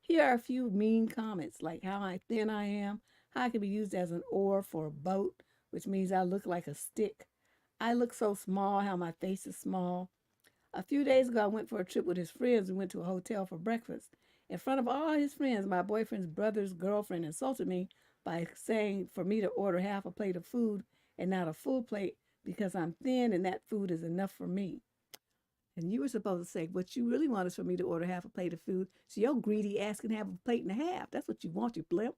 Here are a few mean comments, like how thin I am, how I can be used as an oar for a boat, which means I look like a stick. I look so small, how my face is small. A few days ago, I went for a trip with his friends. We went to a hotel for breakfast. In front of all his friends, my boyfriend's brother's girlfriend insulted me by saying for me to order half a plate of food and not a full plate because I'm thin and that food is enough for me. And you were supposed to say, what you really want is for me to order half a plate of food. So your greedy ass can have a plate and a half. That's what you want, you blimp.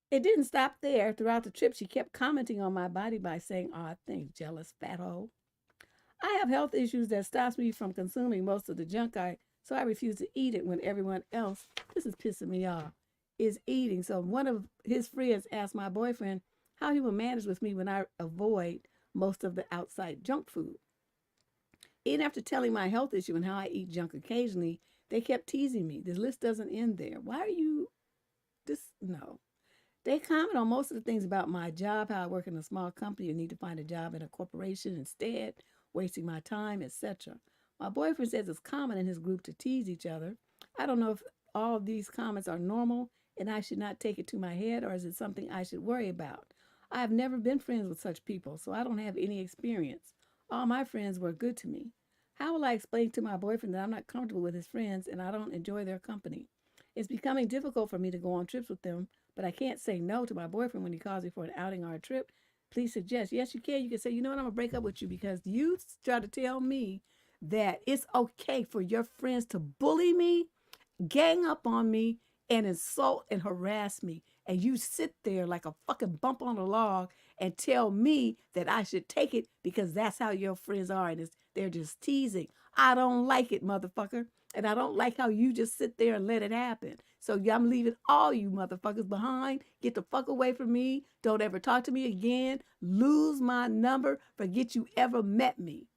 It didn't stop there. Throughout the trip, she kept commenting on my body by saying odd things. Jealous fat hole. I have health issues that stops me from consuming most of the junk so I refuse to eat it when everyone else, this is pissing me off, is eating. So one of his friends asked my boyfriend how he will manage with me when I avoid most of the outside junk food. Even after telling my health issue and how I eat junk occasionally, they kept teasing me. This list doesn't end there. Why are you no. They comment on most of the things about my job, how I work in a small company and need to find a job in a corporation instead, wasting my time, etc. My boyfriend says it's common in his group to tease each other. I don't know if all of these comments are normal and I should not take it to my head, or is it something I should worry about? I have never been friends with such people, so I don't have any experience. All my friends were good to me. How will I explain to my boyfriend that I'm not comfortable with his friends and I don't enjoy their company? It's becoming difficult for me to go on trips with them, but I can't say no to my boyfriend when he calls me for an outing or a trip. Please suggest. Yes, you can. You can say, you know what, I'm going to break up with you because you try to tell me that it's okay for your friends to bully me, gang up on me, and insult and harass me. And you sit there like a fucking bump on a log and tell me that I should take it because that's how your friends are and they're just teasing. I don't like it, motherfucker. And I don't like how you just sit there and let it happen. So I'm leaving all you motherfuckers behind. Get the fuck away from me. Don't ever talk to me again. Lose my number. Forget you ever met me.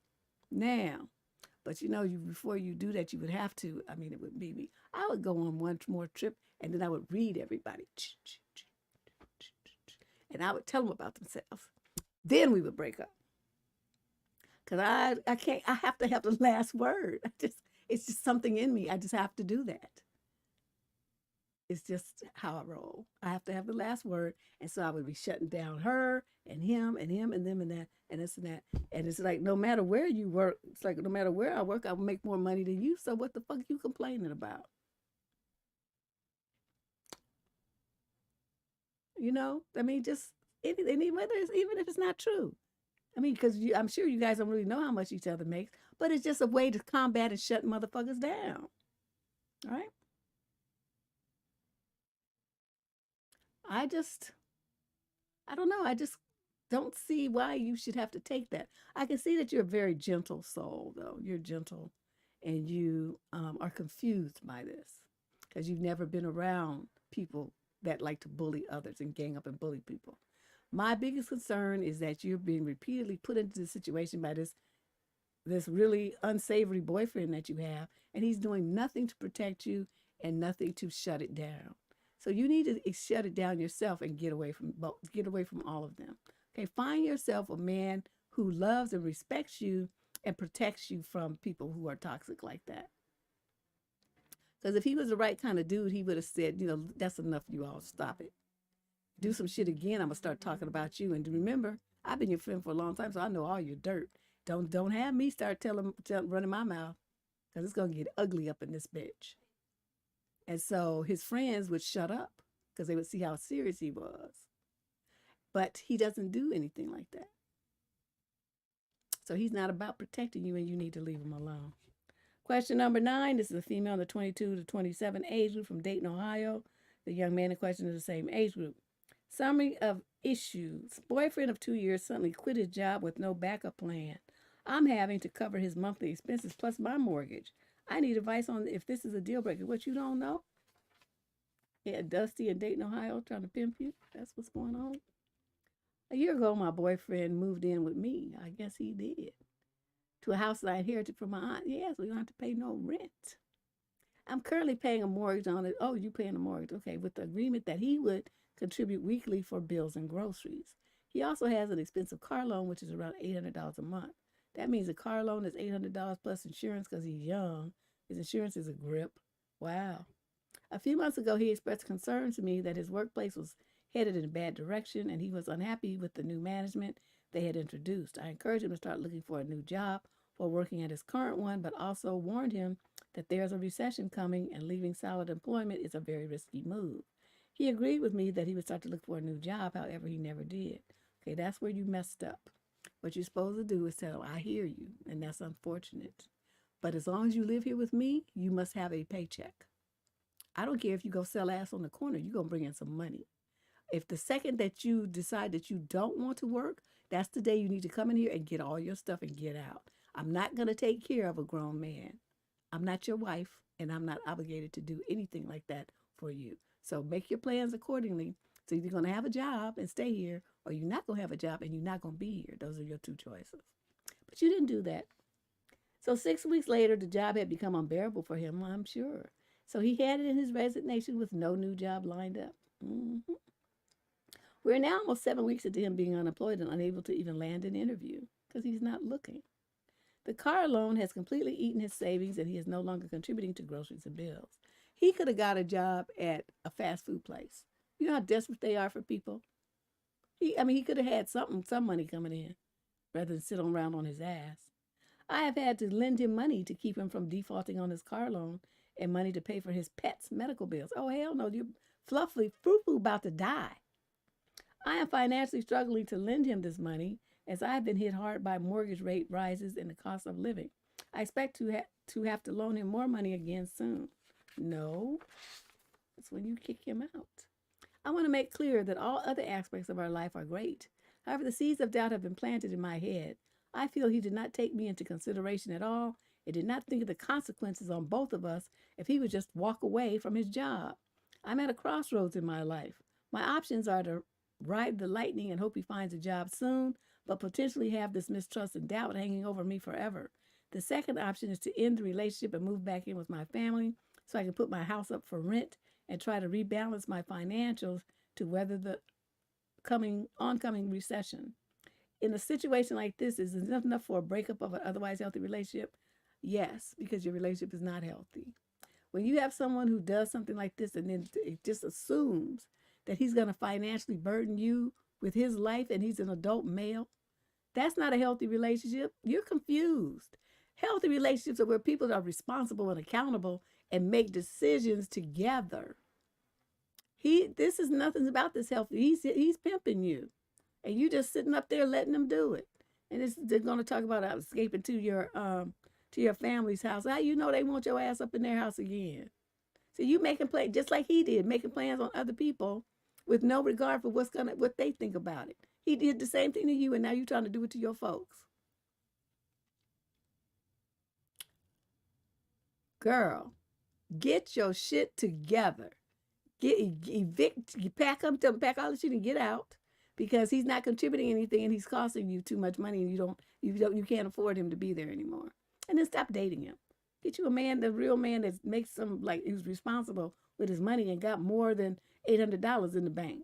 Now, but you know, before you do that, you would have to, I mean, it would be me. I would go on one more trip and then I would read everybody. And I would tell them about themselves. Then we would break up. Because I can't, I have to have the last word. It's just something in me. I just have to do that. It's just how I roll. I have to have the last word. And so I would be shutting down her and him and them and that and this and that. And it's like, no matter where you work, it's like, no matter where I work, I will make more money than you. So what the fuck are you complaining about? You know, I mean, just anything, even if it's not true. I mean, because I'm sure you guys don't really know how much each other makes, but it's just a way to combat and shut motherfuckers down. All right? I don't know. I just don't see why you should have to take that. I can see that you're a very gentle soul, though. You're gentle and you are confused by this because you've never been around people that like to bully others and gang up and bully people. My biggest concern is that you're being repeatedly put into this situation by this really unsavory boyfriend that you have, and he's doing nothing to protect you and nothing to shut it down. So you need to shut it down yourself and get away from all of them. Okay, find yourself a man who loves and respects you and protects you from people who are toxic like that. Because if he was the right kind of dude, he would have said, you know, that's enough, you all stop it. Do some shit again, I'm gonna start talking about you. And remember, I've been your friend for a long time, so I know all your dirt. Don't have me start running my mouth, because it's gonna get ugly up in this bitch. And so his friends would shut up because they would see how serious he was. But he doesn't do anything like that. So he's not about protecting you, and you need to leave him alone. Question number 9. This is a female in the 22 to 27 age group from Dayton, Ohio. The young man in question is the same age group. Summary of issues. Boyfriend of 2 years suddenly quit his job with no backup plan. I'm having to cover his monthly expenses plus my mortgage. I need advice on if this is a deal breaker. What, you don't know? Yeah, Dusty in Dayton, Ohio, trying to pimp you. That's what's going on. A year ago, my boyfriend moved in with me. I guess he did. To a house that I inherited from my aunt. Yes, we don't have to pay no rent. I'm currently paying a mortgage on it. Oh, you paying a mortgage. Okay, with the agreement that he would contribute weekly for bills and groceries. He also has an expensive car loan, which is around $800 a month. That means a car loan is $800 plus insurance because he's young. His insurance is a grip. Wow. A few months ago, he expressed concern to me that his workplace was headed in a bad direction and he was unhappy with the new management they had introduced. I encouraged him to start looking for a new job while working at his current one, but also warned him that there's a recession coming and leaving solid employment is a very risky move. He agreed with me that he would start to look for a new job, however, he never did. Okay, that's where you messed up. What you're supposed to do is tell him, I hear you, and that's unfortunate. But as long as you live here with me, you must have a paycheck. I don't care if you go sell ass on the corner, you're going to bring in some money. If the second that you decide that you don't want to work, that's the day you need to come in here and get all your stuff and get out. I'm not going to take care of a grown man. I'm not your wife, and I'm not obligated to do anything like that for you. So make your plans accordingly. So you're going to have a job and stay here, or you're not going to have a job and you're not going to be here. Those are your two choices. But you didn't do that. So 6 weeks later, the job had become unbearable for him, I'm sure. So he handed in his resignation with no new job lined up. Mm-hmm. We're now almost 7 weeks into him being unemployed and unable to even land an interview because he's not looking. The car loan has completely eaten his savings and he is no longer contributing to groceries and bills. He could have got a job at a fast food place. You know how desperate they are for people? He could have had some money coming in rather than sit around on his ass. I have had to lend him money to keep him from defaulting on his car loan and money to pay for his pet's medical bills. Oh, hell no, you're fluffy foo-foo about to die. I am financially struggling to lend him this money as I have been hit hard by mortgage rate rises and the cost of living. I expect to have to loan him more money again soon. No, that's when you kick him out. I want to make clear that all other aspects of our life are great. However, the seeds of doubt have been planted in my head. I feel he did not take me into consideration at all and did not think of the consequences on both of us if he would just walk away from his job. I'm at a crossroads in my life. My options are to ride the lightning and hope he finds a job soon, but potentially have this mistrust and doubt hanging over me forever. The second option is to end the relationship and move back in with my family so I can put my house up for rent and try to rebalance my financials to weather the oncoming recession. In a situation like this, is it enough for a breakup of an otherwise healthy relationship? Yes, because your relationship is not healthy. When you have someone who does something like this and then it just assumes that he's going to financially burden you with his life and he's an adult male, that's not a healthy relationship. You're confused. Healthy relationships are where people are responsible and accountable and make decisions together. This is nothing about this healthy. He's pimping you, and you just sitting up there letting him do it. And they're going to talk about escaping to your family's house. How you know they want your ass up in their house again? So you making plans just like he did, making plans on other people with no regard for what they think about it. He did the same thing to you, and now you're trying to do it to your folks. Girl, get your shit together. Pack all the shit and get out because he's not contributing anything and he's costing you too much money and you can't afford him to be there anymore. And then stop dating him. Get you a man, the real man that makes who's responsible with his money and got more than $800 in the bank.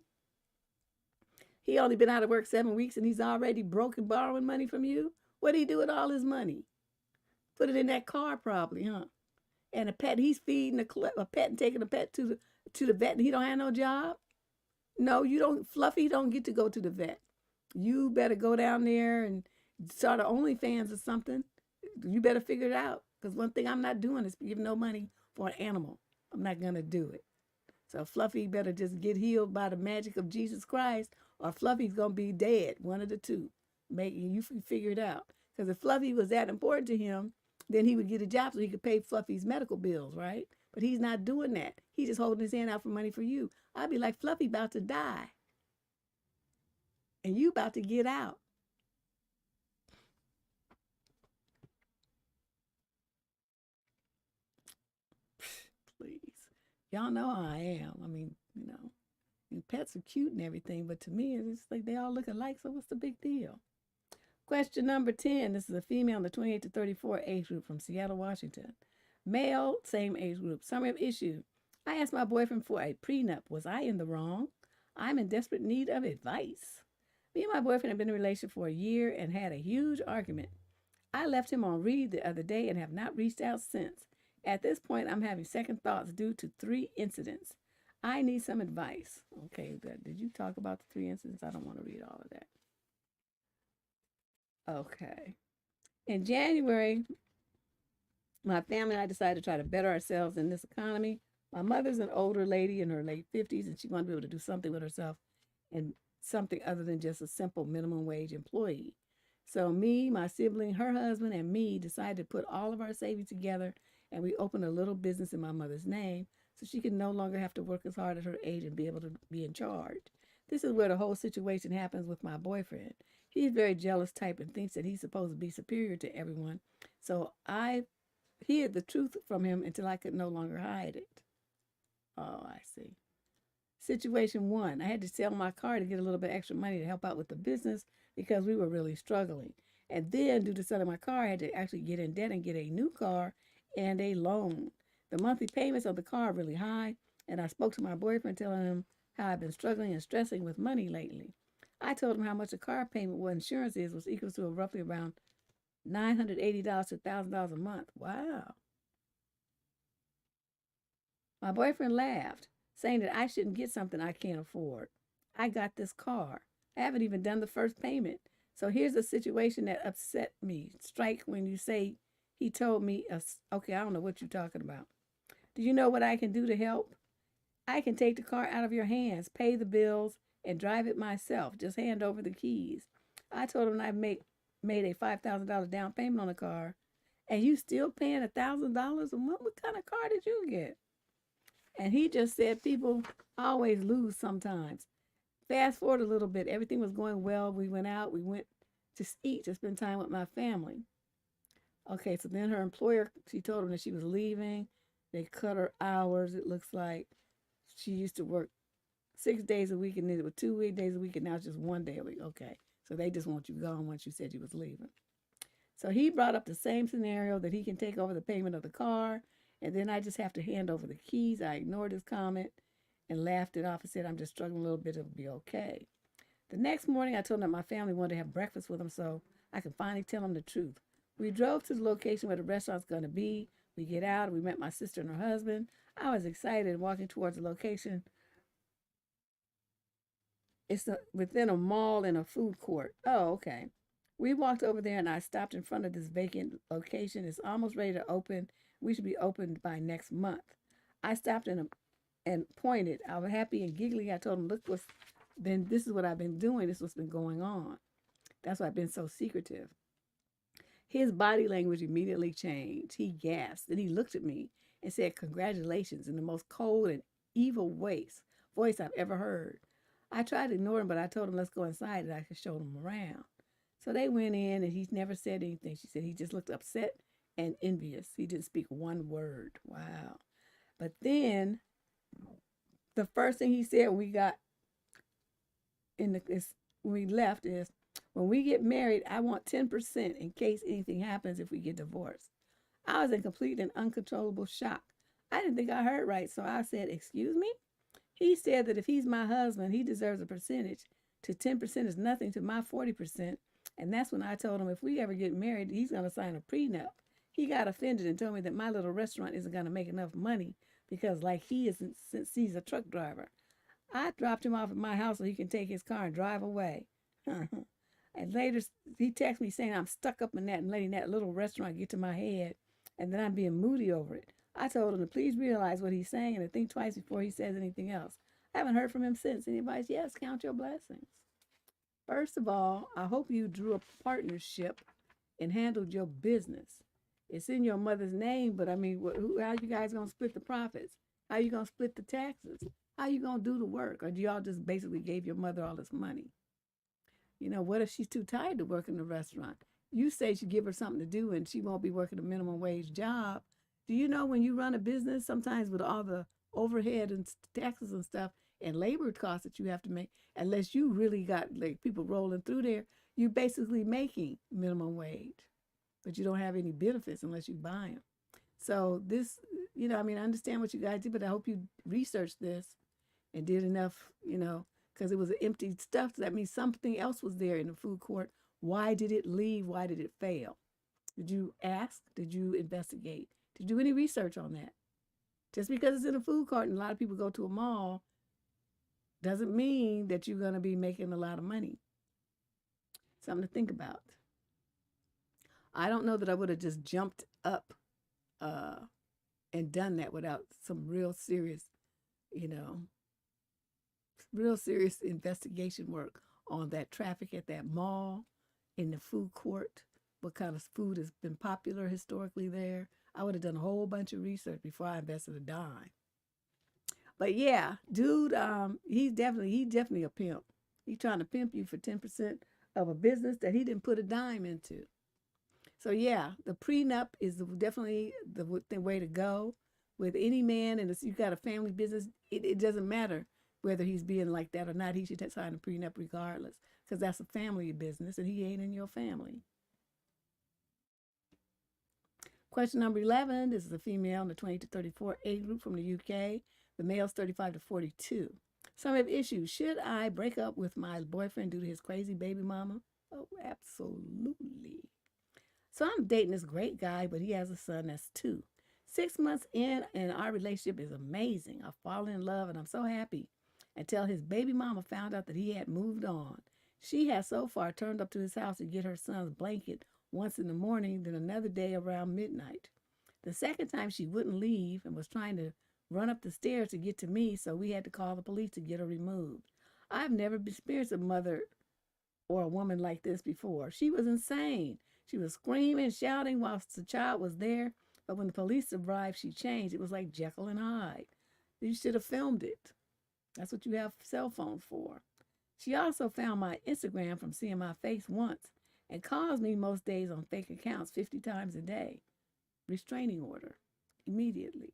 He only been out of work 7 weeks and he's already broke and borrowing money from you. What did he do with all his money? Put it in that car probably, huh? And a pet, he's feeding a pet and taking a pet to the vet and he don't have no job? No, you don't. Fluffy don't get to go to the vet. You better go down there and start an OnlyFans or something. You better figure it out. Because one thing I'm not doing is giving no money for an animal. I'm not going to do it. So Fluffy better just get healed by the magic of Jesus Christ or Fluffy's going to be dead. One of the two. You figure it out. Because if Fluffy was that important to him, then he would get a job so he could pay Fluffy's medical bills, right? But he's not doing that. He's just holding his hand out for money for you. I'd be like, Fluffy about to die. And you about to get out. Please. Y'all know how I am. I mean, pets are cute and everything, but to me, it's like they all look alike, so what's the big deal? Question number 10. This is a female in the 28 to 34 age group from Seattle, Washington. Male, same age group. Summary of issue. I asked my boyfriend for a prenup. Was I in the wrong? I'm in desperate need of advice. Me and my boyfriend have been in a relationship for a year and had a huge argument. I left him on read the other day and have not reached out since. At this point, I'm having second thoughts due to 3 incidents. I need some advice. Okay, did you talk about the 3 incidents? I don't want to read all of that. Okay. In January, my family and I decided to try to better ourselves in this economy. My mother's an older lady in her late 50s, and she wanted to be able to do something with herself and something other than just a simple minimum wage employee. So me, my sibling, her husband, and me decided to put all of our savings together, and we opened a little business in my mother's name so she could no longer have to work as hard at her age and be able to be in charge. This is where the whole situation happens with my boyfriend. He's a very jealous type and thinks that he's supposed to be superior to everyone. So I hid the truth from him until I could no longer hide it. Oh, I see. Situation 1, I had to sell my car to get a little bit extra money to help out with the business because we were really struggling. And then, due to selling my car, I had to actually get in debt and get a new car and a loan. The monthly payments of the car are really high, and I spoke to my boyfriend telling him how I've been struggling and stressing with money lately. I told him how much a car payment, what insurance is, was equal to roughly around $980 to $1,000 a month. Wow. My boyfriend laughed, saying that I shouldn't get something I can't afford. I got this car. I haven't even done the first payment. So here's a situation that upset me. Strike when you say he told me, okay, I don't know what you're talking about. Do you know what I can do to help? I can take the car out of your hands, pay the bills, and drive it myself. Just hand over the keys. I told him I made a $5,000 down payment on the car, and you still paying $1,000 a month? What kind of car did you get? And he just said people always lose sometimes. Fast forward a little bit. Everything was going well. We went out. We went to eat, to spend time with my family. Okay, so then her employer, she told him that she was leaving. They cut her hours, it looks like. She used to work 6 days a week, and then it was 2 days a week, and now it's just 1 day a week. Okay, so they just want you gone once you said you was leaving. So he brought up the same scenario, that he can take over the payment of the car, and then I just have to hand over the keys. I ignored his comment and laughed it off and said, I'm just struggling a little bit, it'll be okay. The next morning, I told him that my family wanted to have breakfast with him so I could finally tell him the truth. We drove to the location where the restaurant's going to be. We get out, we met my sister and her husband. I was excited walking towards the location. It's within a mall and a food court. Oh, okay. We walked over there and I stopped in front of this vacant location. It's almost ready to open. We should be opened by next month. I stopped and pointed. I was happy and giggly. I told him, look, this is what I've been doing. This is what's been going on. That's why I've been so secretive. His body language immediately changed. He gasped and he looked at me and said, congratulations, in the most cold and evil voice I've ever heard. I tried to ignore him, but I told him, let's go inside and I could show him around. So they went in and he never said anything. She said he just looked upset and envious. He didn't speak one word. Wow. But then the first thing he said when we got when we left is, when we get married, I want 10% in case anything happens if we get divorced. I was in complete and uncontrollable shock. I didn't think I heard right, so I said, excuse me? He said that if he's my husband, he deserves a percentage. To 10% is nothing to my 40%. And that's when I told him if we ever get married, he's going to sign a prenup. He got offended and told me that my little restaurant isn't going to make enough money because, like, he isn't, since he's a truck driver. I dropped him off at my house so he can take his car and drive away. And later, he texted me saying I'm stuck up in that and letting that little restaurant get to my head and that I'm being moody over it. I told him to please realize what he's saying and to think twice before he says anything else. I haven't heard from him since. Any advice? Yes, count your blessings. First of all, I hope you drew a partnership and handled your business. It's in your mother's name, but I mean, how you guys going to split the profits? How you going to split the taxes? How you going to do the work? Or do y'all just basically gave your mother all this money? You know, what if she's too tired to work in the restaurant? You say you give her something to do and she won't be working a minimum wage job. Do you know when you run a business, sometimes with all the overhead and taxes and stuff and labor costs that you have to make, unless you really got like people rolling through there, you're basically making minimum wage, but you don't have any benefits unless you buy them. So this, you know, I mean, I understand what you guys did, but I hope you researched this and did enough, you know, because it was empty stuff. That means something else was there in the food court. Why did it leave? Why did it fail? Did you ask? Did you investigate? Did you do any research on that? Just because it's in a food court and a lot of people go to a mall doesn't mean that you're going to be making a lot of money. Something to think about. I don't know that I would have just jumped up and done that without some real serious, you know, real serious investigation work on that traffic at that mall, in the food court, what kind of food has been popular historically there. I would have done a whole bunch of research before I invested a dime. But yeah, dude, he's definitely a pimp. He's trying to pimp you for 10% of a business that he didn't put a dime into. So yeah, the prenup is definitely the way to go with any man. And if you've got a family business, it doesn't matter whether he's being like that or not. He should sign a prenup regardless, because that's a family business and he ain't in your family. Question number 11. This is a female in the 20 to 34 age group from the UK. The male's 35 to 42. Some have issues. Should I break up with my boyfriend due to his crazy baby mama? Oh, absolutely. So I'm dating this great guy, but he has a son that's 2. 6 months in, and our relationship is amazing. I've fallen in love, and I'm so happy. Until his baby mama found out that he had moved on. She has so far turned up to his house to get her son's blanket once in the morning, then another day around midnight. The second time she wouldn't leave and was trying to run up the stairs to get to me, so we had to call the police to get her removed. I've never experienced a mother or a woman like this before. She was insane. She was screaming, shouting whilst the child was there, but when the police arrived, she changed. It was like Jekyll and Hyde. You should have filmed it. That's what you have cell phones for. She also found my Instagram from seeing my face once and calls me most days on fake accounts 50 times a day. Restraining order immediately.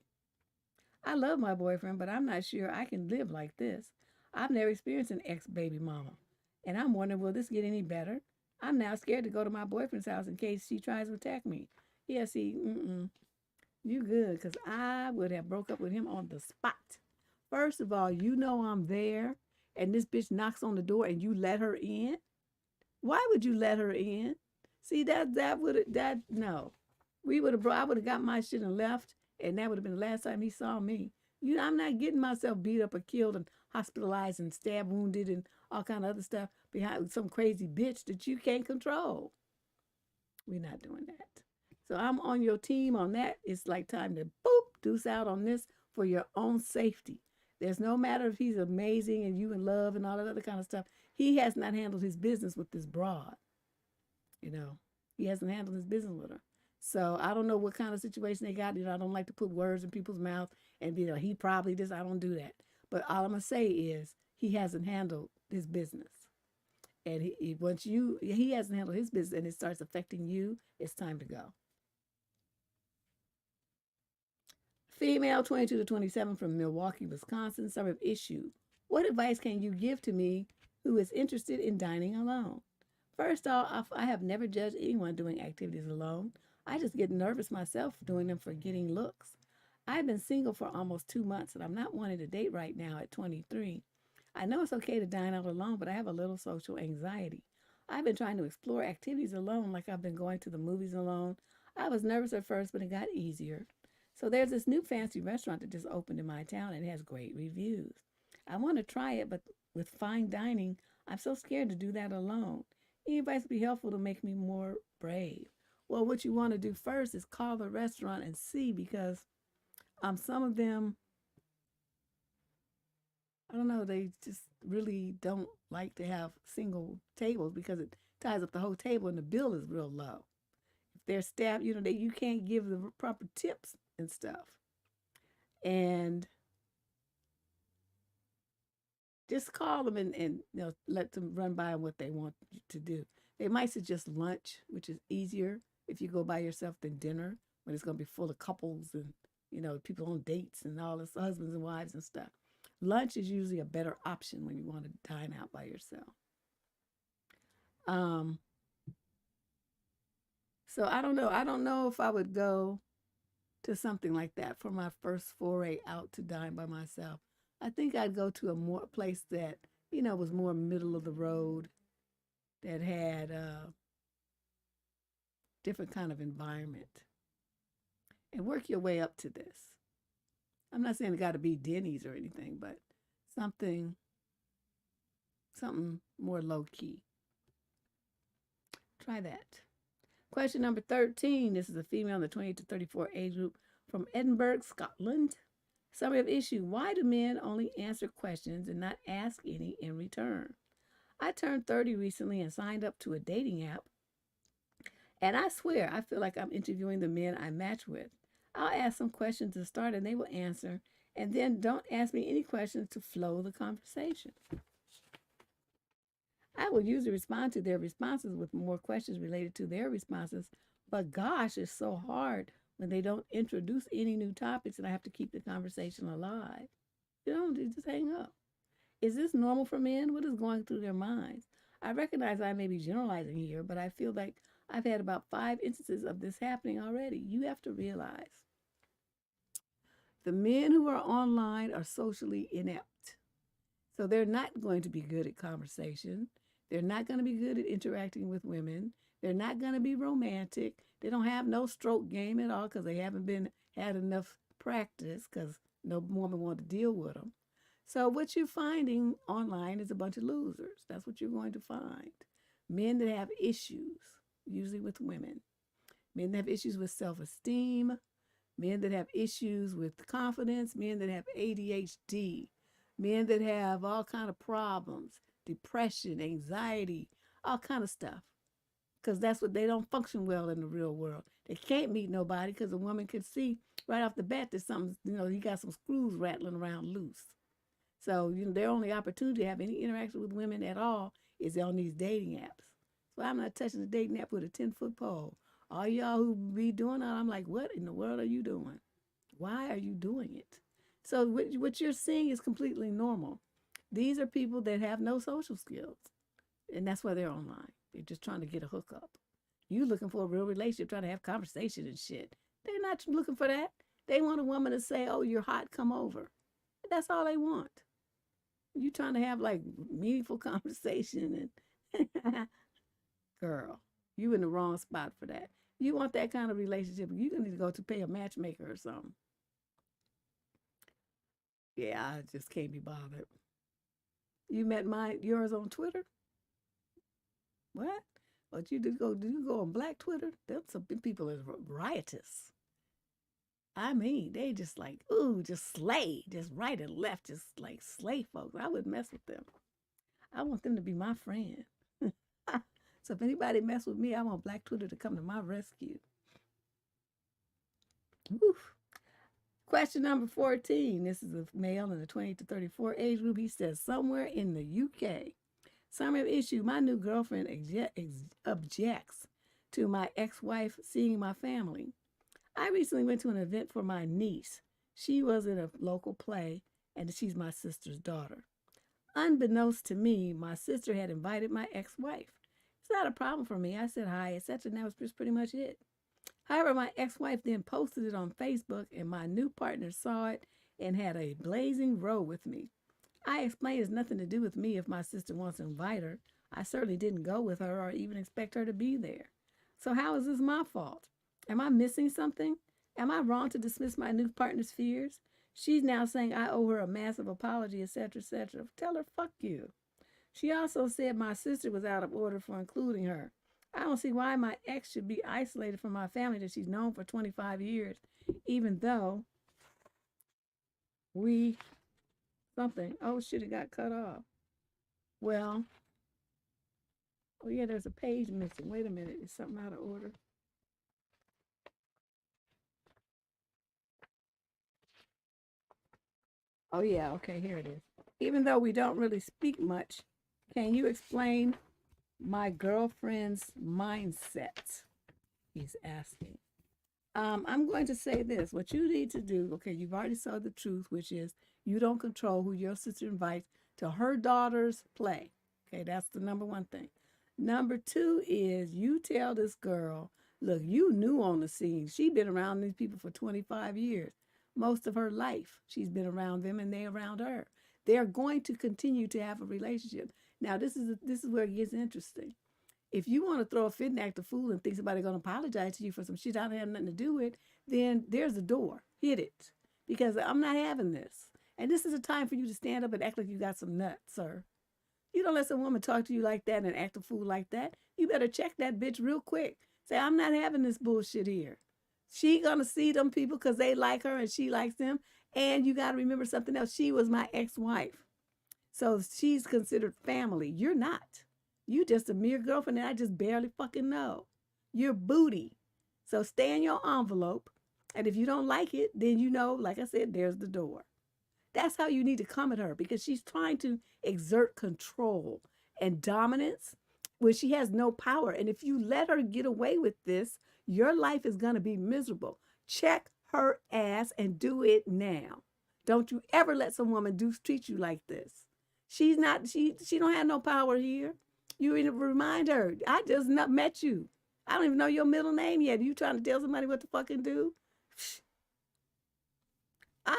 I love my boyfriend, but I'm not sure I can live like this. I've never experienced an ex-baby mama, and I'm wondering, will this get any better? I'm now scared to go to my boyfriend's house in case she tries to attack me. Yeah, see, you good, because I would have broke up with him on the spot. First of all, you know I'm there, and this bitch knocks on the door, and you let her in. Why would you let her in? See, no. I would have got my shit and left, and that would have been the last time he saw me. I'm not getting myself beat up or killed and hospitalized and stab wounded and all kind of other stuff behind some crazy bitch that you can't control. We're not doing that. So I'm on your team on that. It's like time to deuce out on this for your own safety. There's no matter if he's amazing and you in love and all that other kind of stuff. He has not handled his business with this broad. He hasn't handled his business with her. So I don't know what kind of situation they got. I don't like to put words in people's mouth and be like, he probably this. I don't do that. But all I'm going to say is he hasn't handled his business. And he hasn't handled his business and it starts affecting you, it's time to go. Female, 22 to 27 from Milwaukee, Wisconsin, some have issued. What advice can you give to me who is interested in dining alone? First off, I have never judged anyone doing activities alone. I just get nervous myself doing them for getting looks. I've been single for almost 2 months and I'm not wanting to date right now at 23. I know it's okay to dine out alone, but I have a little social anxiety. I've been trying to explore activities alone, like I've been going to the movies alone. I was nervous at first, but it got easier. So there's this new fancy restaurant that just opened in my town and it has great reviews. I want to try it, but with fine dining, I'm so scared to do that alone. Any advice would be helpful to make me more brave. Well, what you want to do first is call the restaurant and see, because some of them, I don't know, they just really don't like to have single tables because it ties up the whole table and the bill is real low. If they're staff, you can't give the proper tips and stuff. And just call them and let them run by what they want you to do. They might suggest lunch, which is easier if you go by yourself than dinner, when it's going to be full of couples and people on dates and all this, husbands and wives and stuff. Lunch is usually a better option when you want to dine out by yourself. So I don't know. I don't know if I would go to something like that for my first foray out to dine by myself. I think I'd go to a place that, was more middle of the road, that had a different kind of environment, and work your way up to this. I'm not saying it got to be Denny's or anything, but something more low key. Try that. Question number 13. This is a female in the 20 to 34 age group from Edinburgh, Scotland. Summary of issue. Why do men only answer questions and not ask any in return? I turned 30 recently and signed up to a dating app. And I swear, I feel like I'm interviewing the men I match with. I'll ask some questions to start and they will answer. And then don't ask me any questions to flow the conversation. I will usually respond to their responses with more questions related to their responses. But gosh, it's so hard when they don't introduce any new topics and I have to keep the conversation alive. You just hang up. Is this normal for men? What is going through their minds? I recognize I may be generalizing here, but I feel like I've had about 5 instances of this happening already. You have to realize the men who are online are socially inept. So they're not going to be good at conversation. They're not going to be good at interacting with women. They're not going to be romantic. They don't have no stroke game at all because they haven't had enough practice because no woman wants to deal with them. So what you're finding online is a bunch of losers. That's what you're going to find. Men that have issues, usually with women. Men that have issues with self-esteem. Men that have issues with confidence. Men that have ADHD. Men that have all kind of problems, depression, anxiety, all kind of stuff. Because that's what they don't function well in the real world. They can't meet nobody because a woman can see right off the bat that something, you got some screws rattling around loose. So, their only opportunity to have any interaction with women at all is on these dating apps. So I'm not touching the dating app with a 10-foot pole. All y'all who be doing that, I'm like, what in the world are you doing? Why are you doing it? So what you're seeing is completely normal. These are people that have no social skills. And that's why they're online. They're just trying to get a hookup. You looking for a real relationship, trying to have conversation and shit. They're not looking for that. They want a woman to say, oh, you're hot, come over. That's all they want. You trying to have like meaningful conversation and girl, you in the wrong spot for that. You want that kind of relationship, you need to go to pay a matchmaker or something. Yeah, I just can't be bothered. You met yours on Twitter? What? But you go on Black Twitter? Them some people are riotous. I mean, they just like, ooh, just slay, just right and left, just like slay folks. I wouldn't mess with them. I want them to be my friend. So if anybody mess with me, I want Black Twitter to come to my rescue. Oof. Question number 14. This is a male in the 20 to 34 age group. He says, somewhere in the UK, summary of issue, my new girlfriend objects to my ex-wife seeing my family. I recently went to an event for my niece. She was in a local play, and she's my sister's daughter. Unbeknownst to me, my sister had invited my ex-wife. It's not a problem for me. I said hi, etc., and that was pretty much it. However, my ex-wife then posted it on Facebook, and my new partner saw it and had a blazing row with me. I explained it's nothing to do with me if my sister wants to invite her. I certainly didn't go with her or even expect her to be there. So how is this my fault? Am I missing something? Am I wrong to dismiss my new partner's fears? She's now saying I owe her a massive apology, etc., etc. Tell her, fuck you. She also said my sister was out of order for including her. I don't see why my ex should be isolated from my family that she's known for 25 years, even though oh shit, it got cut off. Well, oh yeah, there's a page missing. Wait a minute, is something out of order? Oh yeah, okay, here it is. Even though we don't really speak much, can you explain my girlfriend's mindset? He's asking. I'm going to say this. What you need to do, okay, you've already saw the truth, which is you don't control who your sister invites to her daughter's play. Okay, that's the number one thing. Number two is you tell this girl, look, you new on the scene. She's been around these people for 25 years. Most of her life, she's been around them and they around her. They're going to continue to have a relationship. Now, this is where it gets interesting. If you want to throw a fit and act a fool and think somebody's going to apologize to you for some shit I don't have nothing to do with, then there's a door. Hit it. Because I'm not having this. And this is a time for you to stand up and act like you got some nuts, sir. You don't let some woman talk to you like that and act a fool like that. You better check that bitch real quick. Say, I'm not having this bullshit here. She going to see them people because they like her and she likes them. And you got to remember something else. She was my ex-wife. So she's considered family. You're not. You just a mere girlfriend that I just barely fucking know. You're booty. So stay in your envelope. And if you don't like it, then you know, like I said, there's the door. That's how you need to come at her because she's trying to exert control and dominance where she has no power. And if you let her get away with this, your life is going to be miserable. Check her ass and do it now. Don't you ever let some woman treat you like this. She don't have no power here. You remind her, I just not met you. I don't even know your middle name yet. You trying to tell somebody what to fucking do? I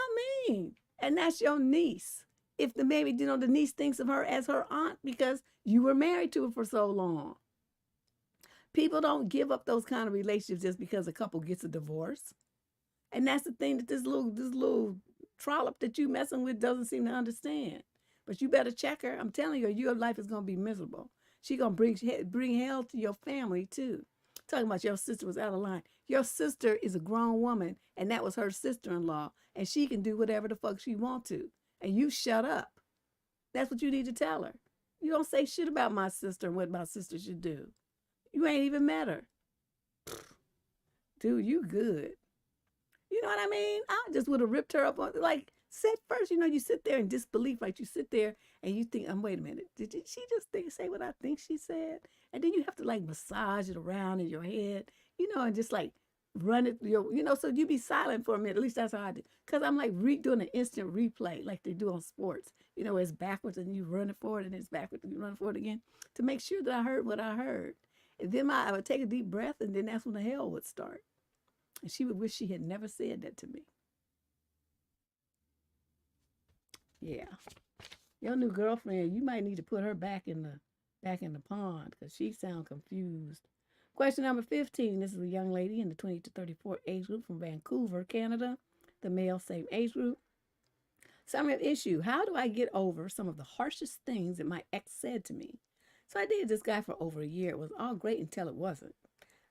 mean, and that's your niece. If the baby, the niece thinks of her as her aunt because you were married to her for so long. People don't give up those kind of relationships just because a couple gets a divorce. And that's the thing that this little trollop that you messing with doesn't seem to understand. But you better check her. I'm telling you, your life is gonna be miserable. She gonna bring hell to your family too. Talking about your sister was out of line. Your sister is a grown woman, and that was her sister-in-law, and she can do whatever the fuck she want to. And you shut up. That's what you need to tell her. You don't say shit about my sister and what my sister should do. You ain't even met her. Dude, you good. You know what I mean? I just would have ripped her up on, like, said first, you sit there in disbelief, like you sit there and you think, wait a minute, did she just say what I think she said? And then you have to like massage it around in your head, and just like run it, so you be silent for a minute. At least that's how I do. Because I'm like doing an instant replay like they do on sports. It's backwards and you run it forward and it's backwards and you run it forward again to make sure that I heard what I heard. And then I would take a deep breath and then that's when the hell would start. And she would wish she had never said that to me. Yeah. Your new girlfriend, you might need to put her back in the pond because she sounds confused. Question number 15. This is a young lady in the 20 to 34 age group from Vancouver, Canada. The male, same age group. Summary of issue. How do I get over some of the harshest things that my ex said to me? So I dated this guy for over a year. It was all great until it wasn't.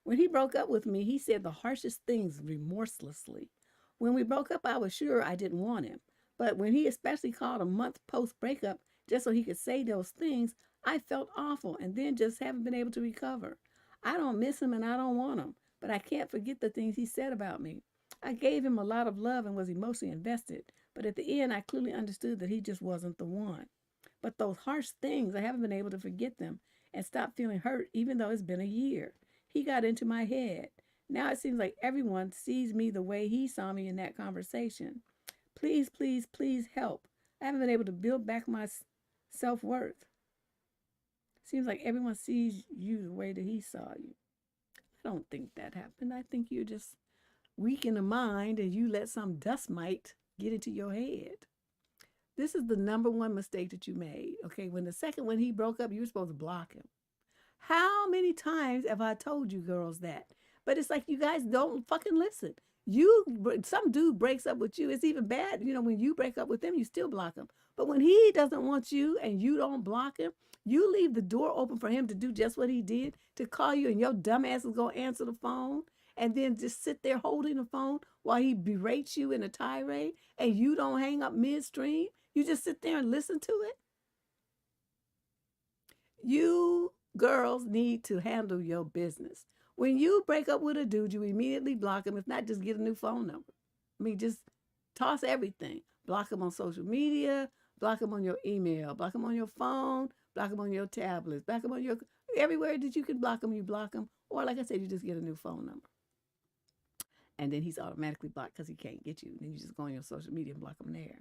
When he broke up with me, he said the harshest things remorselessly. When we broke up, I was sure I didn't want him. But when he especially called a month post-breakup just so he could say those things, I felt awful and then just haven't been able to recover. I don't miss him and I don't want him, but I can't forget the things he said about me. I gave him a lot of love and was emotionally invested, but at the end, I clearly understood that he just wasn't the one. But those harsh things, I haven't been able to forget them and stop feeling hurt even though it's been a year. He got into my head. Now it seems like everyone sees me the way he saw me in that conversation. Please, please, please help. I haven't been able to build back my self-worth. Seems like everyone sees you the way that he saw you. I don't think that happened. I think you're just weak in the mind and you let some dust mite get into your head. This is the number one mistake that you made. Okay, when he broke up, you were supposed to block him. How many times have I told you girls that? But it's like you guys don't fucking listen. Some dude breaks up with you. It's even bad, when you break up with him, you still block him. But when he doesn't want you and you don't block him, you leave the door open for him to do just what he did, to call you, and your dumb ass is going to answer the phone and then just sit there holding the phone while he berates you in a tirade and you don't hang up midstream. You just sit there and listen to it. You girls need to handle your business. When you break up with a dude, you immediately block him. If not, just get a new phone number. Just toss everything. Block him on social media, block him on your email, block him on your phone, block him on your tablets, block him on everywhere that you can block him, you block him. Or like I said, you just get a new phone number. And then he's automatically blocked because he can't get you. Then you just go on your social media and block him there.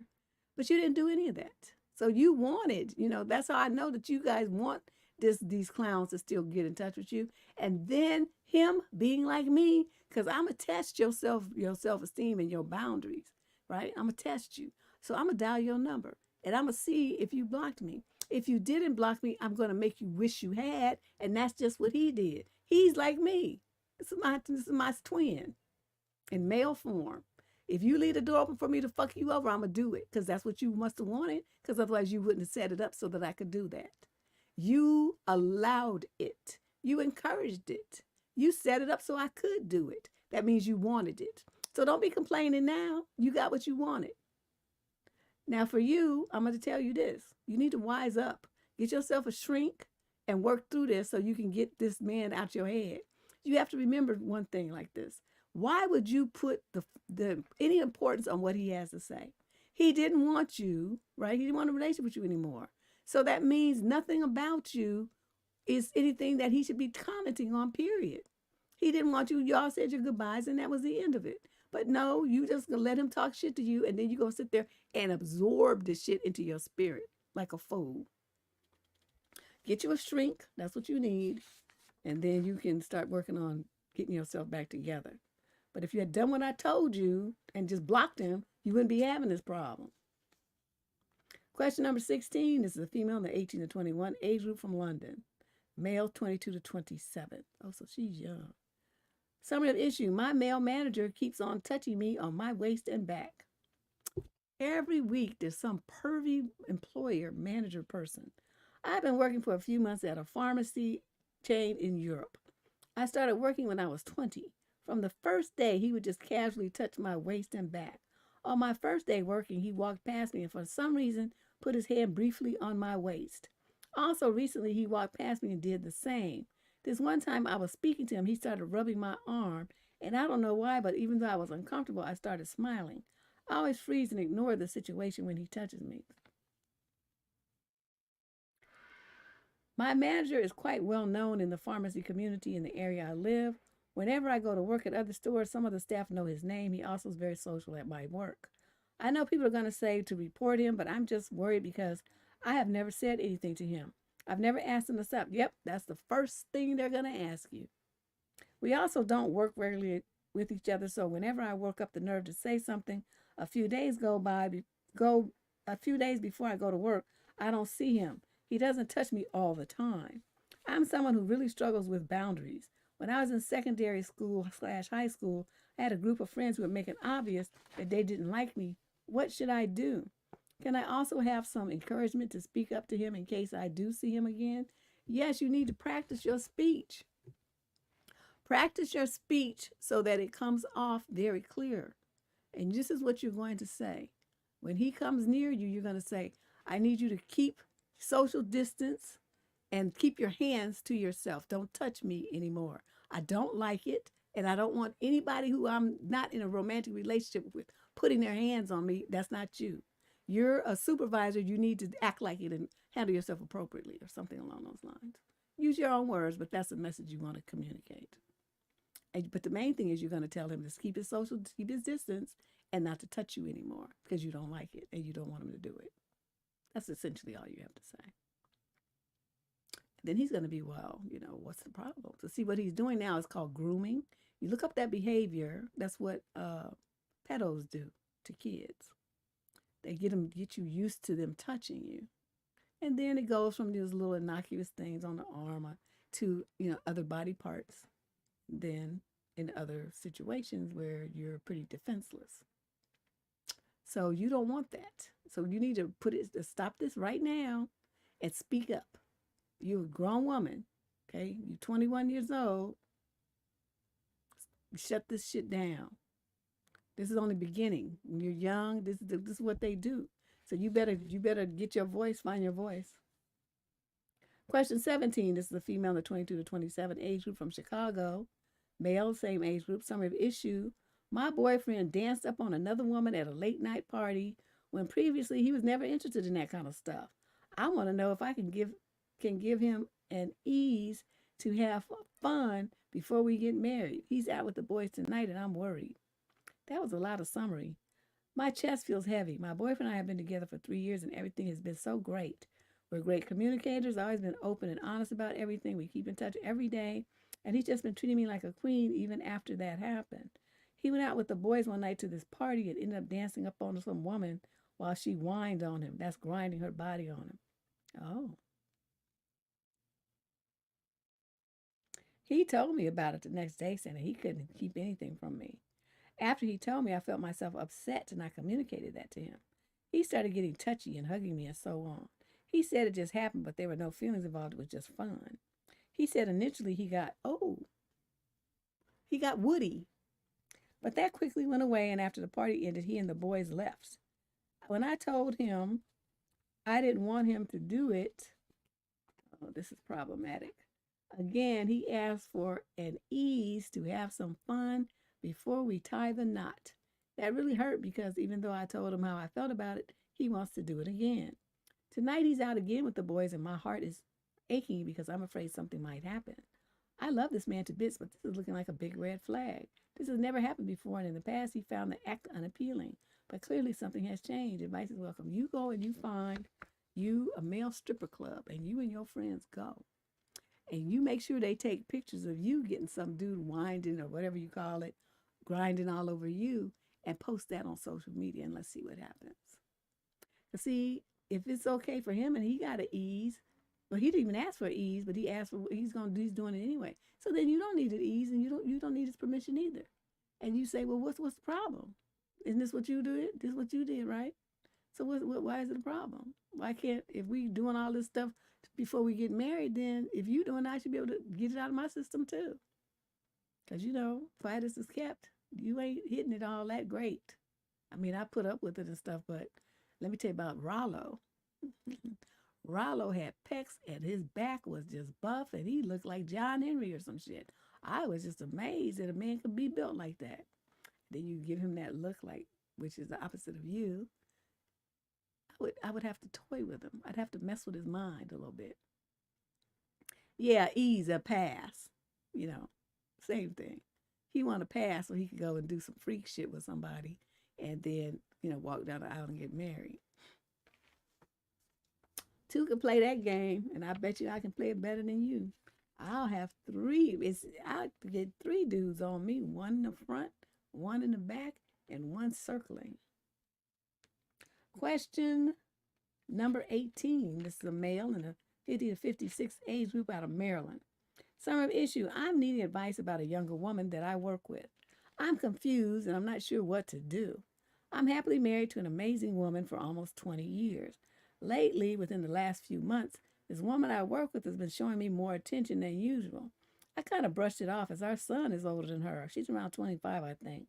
But you didn't do any of that. So you wanted, that's how I know that you guys want these clowns to still get in touch with you. And then him being like me, because I'm going to test your self-esteem and your boundaries, right? I'm going to test you. So I'm going to dial your number and I'm going to see if you blocked me. If you didn't block me, I'm going to make you wish you had. And that's just what he did. He's like me. This is my twin in male form. If you leave the door open for me to fuck you over, I'm going to do it because that's what you must have wanted, because otherwise you wouldn't have set it up so that I could do that. You allowed it. You encouraged it. You set it up so I could do it. That means you wanted it. So don't be complaining now. You got what you wanted. Now for you, I'm going to tell you this. You need to wise up. Get yourself a shrink and work through this so you can get this man out your head. You have to remember one thing like this. Why would you put any importance on what he has to say? He didn't want you, right? He didn't want a relationship with you anymore. So that means nothing about you is anything that he should be commenting on, period. He didn't want you. Y'all said your goodbyes and that was the end of it. But no, you just gonna let him talk shit to you and then you're gonna sit there and absorb this shit into your spirit like a fool. Get you a shrink. That's what you need. And then you can start working on getting yourself back together. But if you had done what I told you and just blocked him, you wouldn't be having this problem. Question number 16. This is a female in the 18 to 21 age group from London. Male 22 to 27. Oh, so she's young. Summary of issue. My male manager keeps on touching me on my waist and back. Every week there's some pervy employer, manager person. I've been working for a few months at a pharmacy chain in Europe. I started working when I was 20. From the first day, he would just casually touch my waist and back. On my first day working, he walked past me and for some reason put his hand briefly on my waist. Also, recently, he walked past me and did the same. This one time I was speaking to him, he started rubbing my arm, and I don't know why, but even though I was uncomfortable, I started smiling. I always freeze and ignore the situation when he touches me. My manager is quite well known in the pharmacy community in the area I live. Whenever I go to work at other stores, some of the staff know his name. He also is very social at my work. I know people are going to say to report him, but I'm just worried because I have never said anything to him. I've never asked him to stop. Yep, that's the first thing they're going to ask you. We also don't work regularly with each other, so whenever I work up the nerve to say something, a few days before I go to work, I don't see him. He doesn't touch me all the time. I'm someone who really struggles with boundaries. When I was in secondary school/high school, I had a group of friends who would make it obvious that they didn't like me. What should I do? Can I also have some encouragement to speak up to him in case I do see him again? Yes, you need to practice your speech. Practice your speech so that it comes off very clear. And this is what you're going to say. When he comes near you, you're going to say, I need you to keep social distance and keep your hands to yourself. Don't touch me anymore. I don't like it, and I don't want anybody who I'm not in a romantic relationship with putting their hands on me. That's not you. You're a supervisor. You need to act like it and handle yourself appropriately or something along those lines. Use your own words, but that's the message you want to communicate. But the main thing is you're going to tell him to keep his distance and not to touch you anymore because you don't like it and you don't want him to do it. That's essentially all you have to say. Then he's going to be, well, what's the problem? So see, what he's doing now is called grooming. You look up that behavior. That's what pedos do to kids. They get you used to them touching you. And then it goes from these little innocuous things on the arm to, other body parts. Then in other situations where you're pretty defenseless. So you don't want that. So you need to stop this right now and speak up. You're a grown woman, okay? You're 21 years old. Shut this shit down. This is only beginning. When you're young, this is what they do. So you better get your voice, find your voice. Question 17. This is a female in the 22 to 27 age group from Chicago. Male, same age group. Summary of issue. My boyfriend danced up on another woman at a late night party when previously he was never interested in that kind of stuff. I want to know if I can give him an ease to have fun before we get married. He's out with the boys tonight and I'm worried. That was a lot of summary. My chest feels heavy. My boyfriend and I have been together for 3 years and everything has been so great. We're great communicators, always been open and honest about everything. We keep in touch every day. And he's just been treating me like a queen even after that happened. He went out with the boys one night to this party and ended up dancing up on some woman while she whined on him. That's grinding her body on him. Oh. He told me about it the next day, saying he couldn't keep anything from me. After he told me, I felt myself upset and I communicated that to him. He started getting touchy and hugging me and so on. He said it just happened, but there were no feelings involved. It was just fun. He said initially he got woody. But that quickly went away, and after the party ended, he and the boys left. When I told him I didn't want him to do it, this is problematic. Again, he asked for an ease to have some fun before we tie the knot. That really hurt because even though I told him how I felt about it, he wants to do it again. Tonight he's out again with the boys, and my heart is aching because I'm afraid something might happen. I love this man to bits, but this is looking like a big red flag. This has never happened before, and in the past he found the act unappealing. But clearly something has changed. Advice is welcome. You go and you find you a male stripper club, and you and your friends go. and you make sure they take pictures of you getting some dude winding or whatever you call it, grinding all over you, and post that on social media, and let's see what happens. See, if it's okay for him and he got to ease, well, he didn't even ask for ease, but he asked for he's doing it anyway. So then you don't need to ease, and you don't need his permission either. And you say, well, what's the problem? Isn't this what you did? This is what you did, right? So why is it a problem? Why can't, if we doing all this stuff before we get married, then if you doing it, I should be able to get it out of my system too. Because, Fidus is kept. You ain't hitting it all that great. I mean, I put up with it and stuff, but let me tell you about Rollo. Rollo had pecs and his back was just buff and he looked like John Henry or some shit. I was just amazed that a man could be built like that. Then you give him that look like, which is the opposite of you. I would have to toy with him. I'd have to mess with his mind a little bit. Yeah, ease a pass. Same thing. He want to pass so he could go and do some freak shit with somebody and then, walk down the aisle and get married. Two can play that game, and I bet you I can play it better than you. I'll have three. I'll get 3 dudes on me, one in the front, one in the back, and one circling. Question number 18. This is a male in the 50 to 56 age group out of Maryland. Summary of issue. I'm needing advice about a younger woman that I work with. I'm confused and I'm not sure what to do. I'm happily married to an amazing woman for almost 20 years. Lately, within the last few months, this woman I work with has been showing me more attention than usual. I kind of brushed it off as our son is older than her. She's around 25, I think.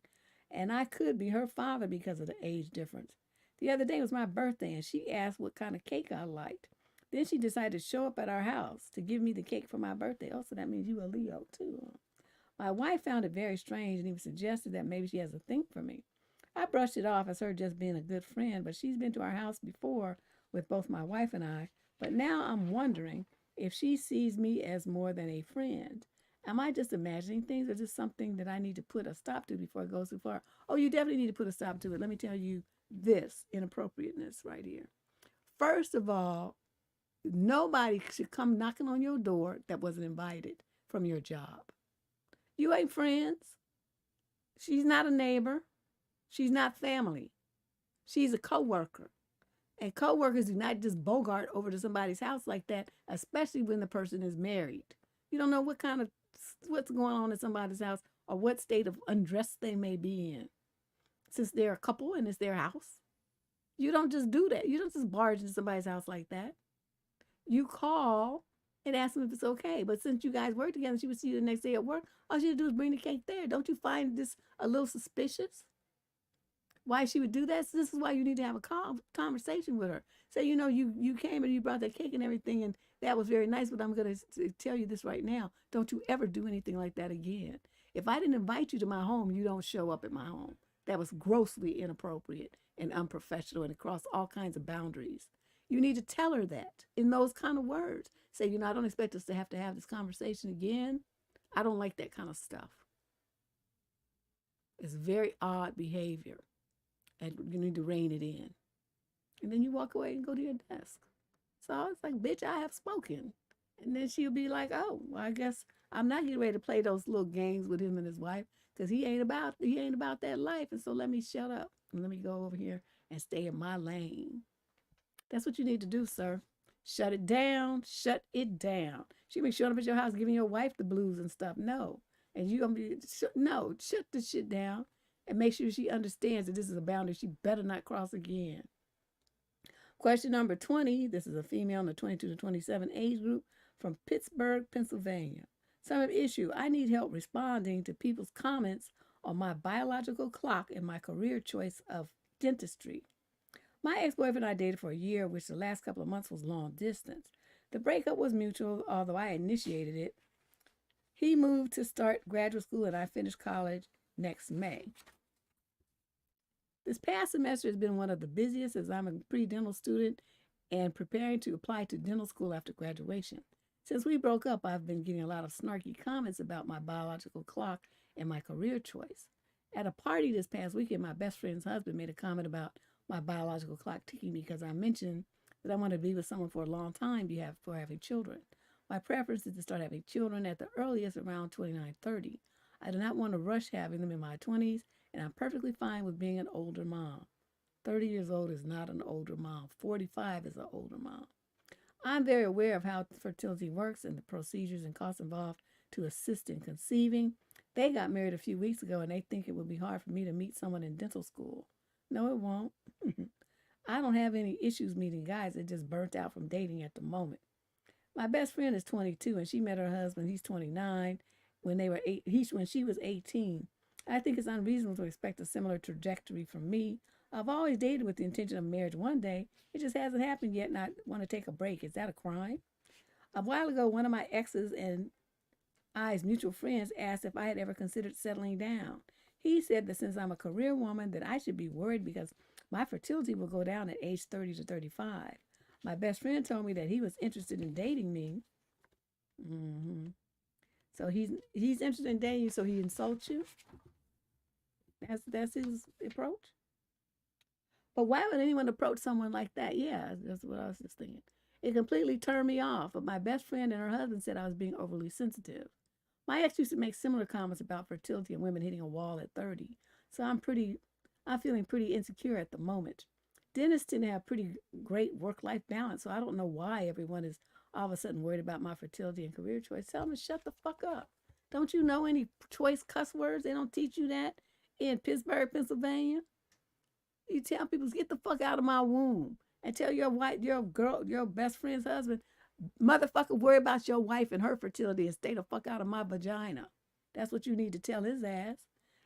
And I could be her father because of the age difference. The other day was my birthday and she asked what kind of cake I liked. Then she decided to show up at our house to give me the cake for my birthday. Oh, so that means you a Leo too. My wife found it very strange and even suggested that maybe she has a thing for me. I brushed it off as her just being a good friend, but she's been to our house before with both my wife and I. But now I'm wondering if she sees me as more than a friend. Am I just imagining things or just something that I need to put a stop to before it goes too far? Oh, you definitely need to put a stop to it. Let me tell you this inappropriateness right here. First of all, nobody should come knocking on your door that wasn't invited from your job. You ain't friends. She's not a neighbor. She's not family. She's a coworker. And coworkers do not just bogart over to somebody's house like that, especially when the person is married. You don't know what's going on in somebody's house or what state of undress they may be in. Since they're a couple and it's their house, you don't just do that. You don't just barge into somebody's house like that. You call and ask them if it's okay. But since you guys work together, she would see you the next day at work. All she would do is bring the cake there. Don't you find this a little suspicious? Why she would do that? So this is why you need to have a conversation with her. Say, you came and you brought that cake and everything, and that was very nice, but I'm going to tell you this right now. Don't you ever do anything like that again. If I didn't invite you to my home, you don't show up at my home. That was grossly inappropriate and unprofessional and across all kinds of boundaries. You need to tell her that in those kind of words. Say, I don't expect us to have this conversation again. I don't like that kind of stuff. It's very odd behavior. And you need to rein it in. And then you walk away and go to your desk. So it's like, bitch, I have spoken. And then she'll be like, oh, well, I guess I'm not getting ready to play those little games with him and his wife because he ain't about that life. And so let me shut up and let me go over here and stay in my lane. That's what you need to do, sir. Shut it down. Shut it down. She be showing up at your house giving your wife the blues and stuff. No. And you going to be, shut the shit down. And make sure she understands that this is a boundary she better not cross again. Question number 20. This is a female in the 22 to 27 age group from Pittsburgh, Pennsylvania. Summary issue. I need help responding to people's comments on my biological clock and my career choice of dentistry. My ex-boyfriend and I dated for a year, which the last couple of months was long distance. The breakup was mutual, although I initiated it. He moved to start graduate school and I finished college next May. This past semester has been one of the busiest as I'm a pre-dental student and preparing to apply to dental school after graduation. Since we broke up, I've been getting a lot of snarky comments about my biological clock and my career choice. At a party this past weekend, my best friend's husband made a comment about my biological clock ticking because I mentioned that I want to be with someone for a long time before having children. My preference is to start having children at the earliest around 29, 30. I do not want to rush having them in my 20s, and I'm perfectly fine with being an older mom. 30 years old is not an older mom. 45 is an older mom. I'm very aware of how fertility works and the procedures and costs involved to assist in conceiving. They got married a few weeks ago, and they think it would be hard for me to meet someone in dental school. No, it won't. I don't have any issues meeting guys. It just burnt out from dating at the moment. My best friend is 22, and she met her husband. He's 29. When she was 18. I think it's unreasonable to expect a similar trajectory from me. I've always dated with the intention of marriage one day. It just hasn't happened yet, and I want to take a break. Is that a crime? A while ago, one of my exes and I's mutual friends asked if I had ever considered settling down. He said that since I'm a career woman, that I should be worried because my fertility will go down at age 30 to 35. My best friend told me that he was interested in dating me. So he's interested in dating you, so he insults you. That's his approach. But why would anyone approach someone like that? Yeah, that's what I was just thinking. It completely turned me off. But my best friend and her husband said I was being overly sensitive. My ex used to make similar comments about fertility and women hitting a wall at 30. So I'm feeling pretty insecure at the moment. Dentists tend to have pretty great work-life balance, so I don't know why everyone is all of a sudden worried about my fertility and career choice. Tell them to shut the fuck up. Don't you know any choice cuss words? They don't teach you that in Pittsburgh, Pennsylvania. You tell people, get the fuck out of my womb. And tell your best friend's husband, motherfucker, worry about your wife and her fertility and stay the fuck out of my vagina. That's what you need to tell his ass.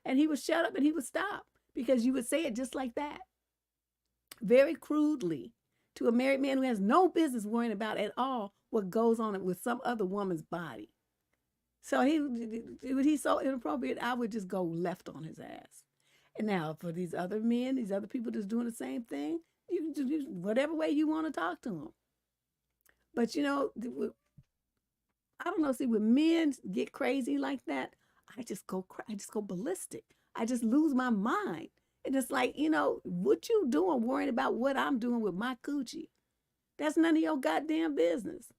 And he would shut up and he would stop because you would say it just like that. Very crudely to a married man who has no business worrying about at all what goes on with some other woman's body. So he's so inappropriate, I would just go left on his ass. And now for these other men, these other people that's doing the same thing, you can just use whatever way you want to talk to them. But I don't know. See, when men get crazy like that, I just go ballistic. I just lose my mind. And it's like, what you doing worrying about what I'm doing with my coochie? That's none of your goddamn business.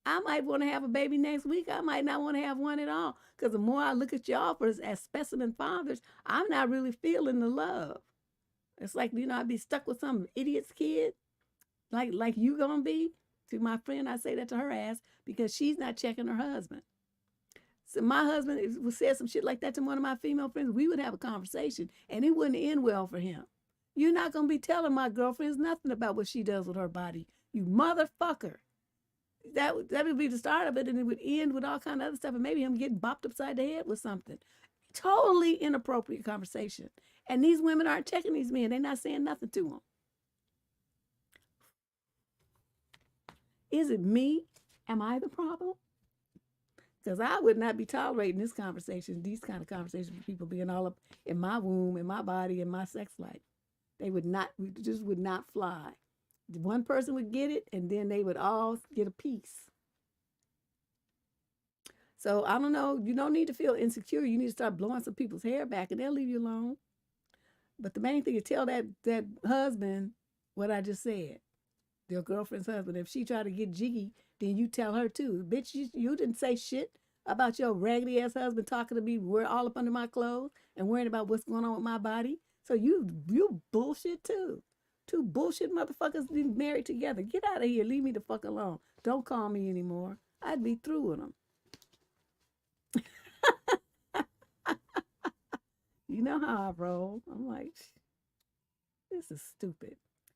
I might want to have a baby next week. I might not want to have one at all. Because the more I look at y'all as specimen fathers, I'm not really feeling the love. It's like, I'd be stuck with some idiot's kid. Like you gonna be? To my friend, I say that to her ass because she's not checking her husband. So my husband said some shit like that to one of my female friends. We would have a conversation and it wouldn't end well for him. You're not going to be telling my girlfriends nothing about what she does with her body. You motherfucker. That would be the start of it, and it would end with all kind of other stuff, and maybe him getting bopped upside the head with something. Totally inappropriate conversation. And these women aren't checking these men. They're not saying nothing to them. Is it me? Am I the problem? Because I would not be tolerating these kind of conversations with people being all up in my womb, in my body, in my sex life. We just would not fly. One person would get it, and then they would all get a piece. So I don't know. You don't need to feel insecure. You need to start blowing some people's hair back, and they'll leave you alone. But the main thing is tell that husband what I just said. Your girlfriend's husband. If she try to get jiggy, then you tell her too. Bitch, you didn't say shit about your raggedy ass husband talking to me. We're all up under my clothes and worrying about what's going on with my body. So you bullshit too. Two bullshit motherfuckers married together. Get out of here. Leave me the fuck alone. Don't call me anymore. I'd be through with them. You know how I roll. I'm like, this is stupid.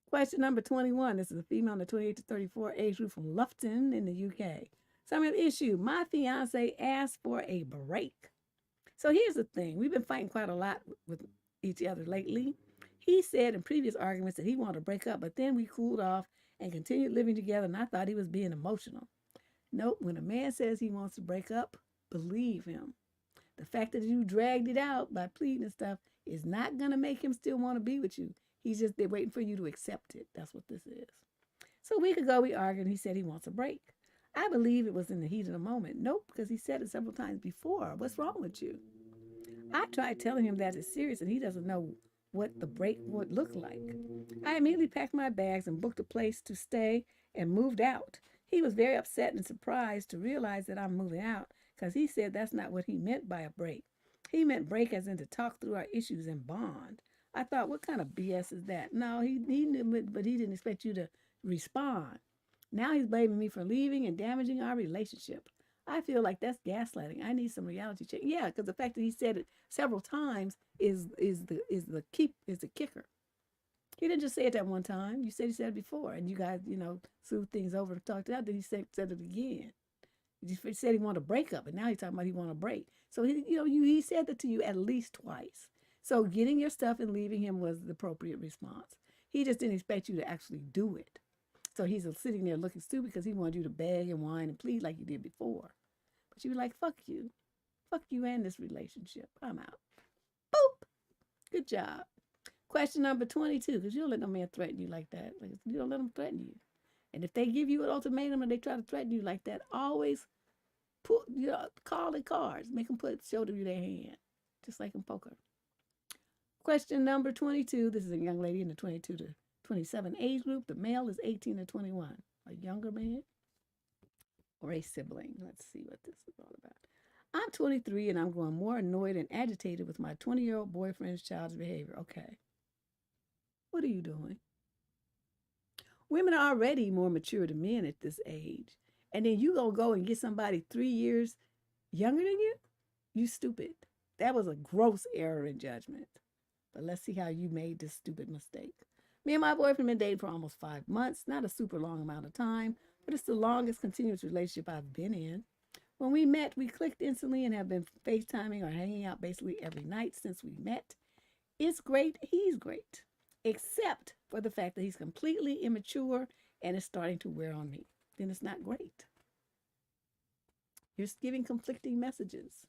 Question number 21. This is a female in the 28 to 34 age group from Lufton in the UK. Summary of the issue. My fiance asked for a break. So here's the thing. We've been fighting quite a lot with each other lately. He said in previous arguments that he wanted to break up, but then we cooled off and continued living together, and I thought he was being emotional. Nope. When a man says he wants to break up, believe him. The fact that you dragged it out by pleading and stuff is not going to make him still want to be with you. He's just there waiting for you to accept it. That's what this is. So a week ago, we argued, and he said he wants a break. I believe it was in the heat of the moment. Nope, because he said it several times before. What's wrong with you? I tried telling him that it's serious, and he doesn't know what the break would look like. I immediately packed my bags and booked a place to stay and moved out. He was very upset and surprised to realize that I'm moving out because he said that's not what he meant by a break. He meant break as in to talk through our issues and bond. I thought, what kind of BS is that? No, he knew it, but he didn't expect you to respond. Now he's blaming me for leaving and damaging our relationship. I feel like that's gaslighting. I need some reality check. Yeah, because the fact that he said it several times is the kicker. He didn't just say it that one time. You said he said it before, and you guys, smoothed things over and talked it out. Then he said it again. He said he wanted a breakup, and now he's talking about he want a break. So he said that to you at least twice. So getting your stuff and leaving him was the appropriate response. He just didn't expect you to actually do it. So he's sitting there looking stupid because he wanted you to beg and whine and plead like you did before. But you were like, fuck you. Fuck you and this relationship. I'm out. Boop. Good job. Question number 22, because you don't let no man threaten you like that. Like, you don't let them threaten you. And if they give you an ultimatum and they try to threaten you like that, always call the cards. Make them show you their hand, just like in poker. Question number 22. This is a young lady in the 22 to 27 age group. The male is 18 to 21. A younger man or a sibling. Let's see what this is all about. I'm 23 and I'm growing more annoyed and agitated with my 20-year-old boyfriend's childish behavior. Okay. What are you doing? Women are already more mature than men at this age. And then you gonna go and get somebody 3 years younger than you? You stupid. That was a gross error in judgment. But let's see how you made this stupid mistake. Me and my boyfriend been dating for almost 5 months. Not a super long amount of time, but it's the longest continuous relationship I've been in. When we met, we clicked instantly and have been FaceTiming or hanging out basically every night since we met. It's great. He's great. Except for the fact that he's completely immature and it's starting to wear on me. Then it's not great. You're giving conflicting messages.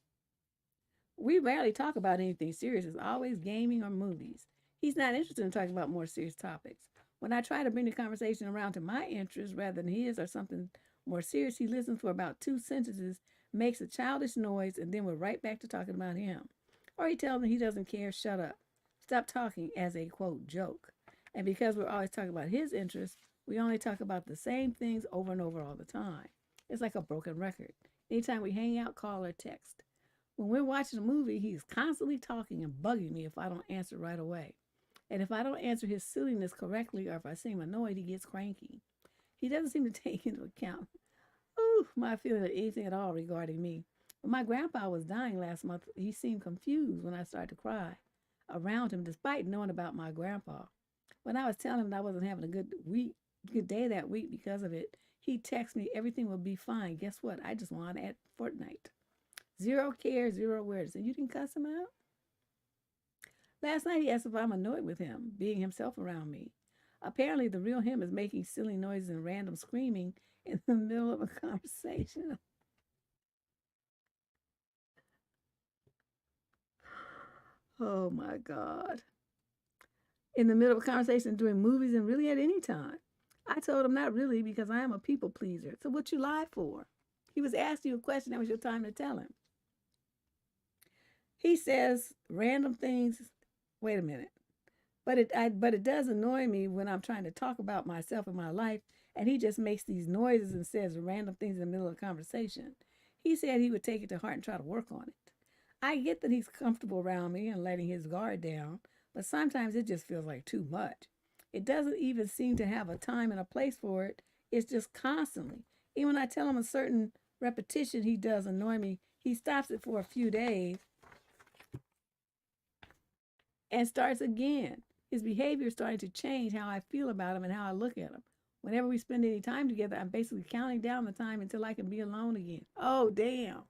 We rarely talk about anything serious. It's always gaming or movies. He's not interested in talking about more serious topics. When I try to bring the conversation around to my interests rather than his or something more serious, he listens for about 2 sentences, makes a childish noise, and then we're right back to talking about him. Or he tells me he doesn't care, shut up. Stop talking as a, quote, joke. And because we're always talking about his interests, we only talk about the same things over and over all the time. It's like a broken record. Anytime we hang out, call or text. When we're watching a movie, he's constantly talking and bugging me if I don't answer right away. And if I don't answer his silliness correctly or if I seem annoyed, he gets cranky. He doesn't seem to take into account my feeling of anything at all regarding me. When my grandpa was dying last month, he seemed confused when I started to cry around him despite knowing about my grandpa. When I was telling him that I wasn't having a good day that week because of it, he texted me everything will be fine. Guess what? I just won at Fortnite. 0 care, 0 awareness. And you didn't cuss him out? Last night he asked if I'm annoyed with him, being himself around me. Apparently the real him is making silly noises and random screaming in the middle of a conversation. Oh my God. In the middle of a conversation doing movies and really at any time. I told him not really because I am a people pleaser. So what you lie for? He was asking you a question. That was your time to tell him. He says random things. Wait a minute. But it does annoy me when I'm trying to talk about myself and my life, and he just makes these noises and says random things in the middle of the conversation. He said he would take it to heart and try to work on it. I get that he's comfortable around me and letting his guard down, but sometimes it just feels like too much. It doesn't even seem to have a time and a place for it. It's just constantly. Even when I tell him a certain repetition he does annoy me, he stops it for a few days and starts again. His behavior is starting to change how I feel about him and how I look at him. Whenever we spend any time together, I'm basically counting down the time until I can be alone again. Oh, damn.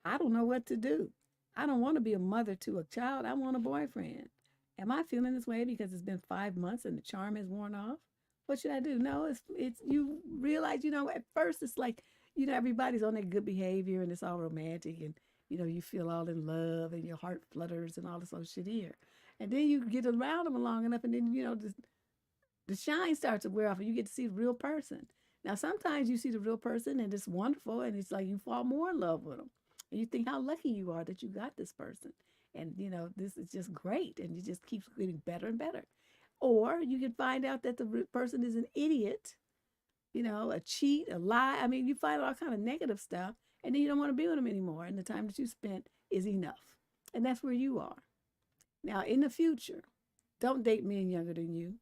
I don't know what to do. I don't want to be a mother to a child. I want a boyfriend. Am I feeling this way because it's been 5 months and the charm has worn off? What should I do? No, it's you realize, at first it's like, everybody's on their good behavior and it's all romantic and, you feel all in love and your heart flutters and all this other shit here. And then you get around them long enough and then, the shine starts to wear off and you get to see the real person. Now, sometimes you see the real person and it's wonderful and it's like you fall more in love with them. And you think how lucky you are that you got this person. And, this is just great. And it just keeps getting better and better. Or you can find out that the person is an idiot a cheat, a lie. I mean, you find all kind of negative stuff, and then you don't want to be with them anymore. And the time that you spent is enough. And that's where you are. Now, in the future, don't date men younger than you.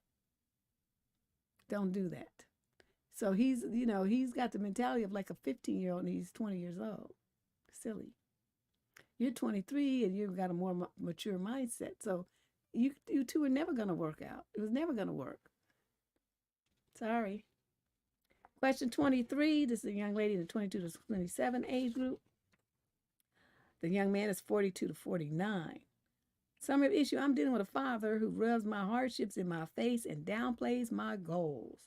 Don't do that. So he's got the mentality of like a 15-year-old and he's 20 years old. Silly. You're 23 and you've got a more mature mindset. So you two are never going to work out. It was never going to work. Sorry. Question 23. This is a young lady in the 22 to 27 age group. The young man is 42 to 49. Summary of issue: I'm dealing with a father who rubs my hardships in my face and downplays my goals.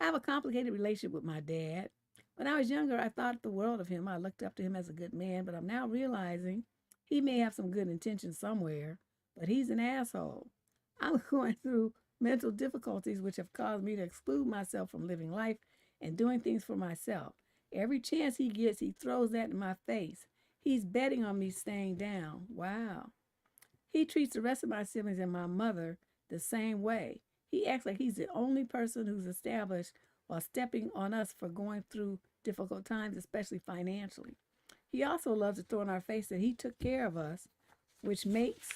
I have a complicated relationship with my dad. When I was younger, I thought the world of him. I looked up to him as a good man, but I'm now realizing he may have some good intentions somewhere, but he's an asshole. I'm going through mental difficulties which have caused me to exclude myself from living life and doing things for myself. Every chance he gets, he throws that in my face. He's betting on me staying down. Wow. He treats the rest of my siblings and my mother the same way. He acts like he's the only person who's established while stepping on us for going through difficult times, especially financially. He also loves to throw in our face that he took care of us, which makes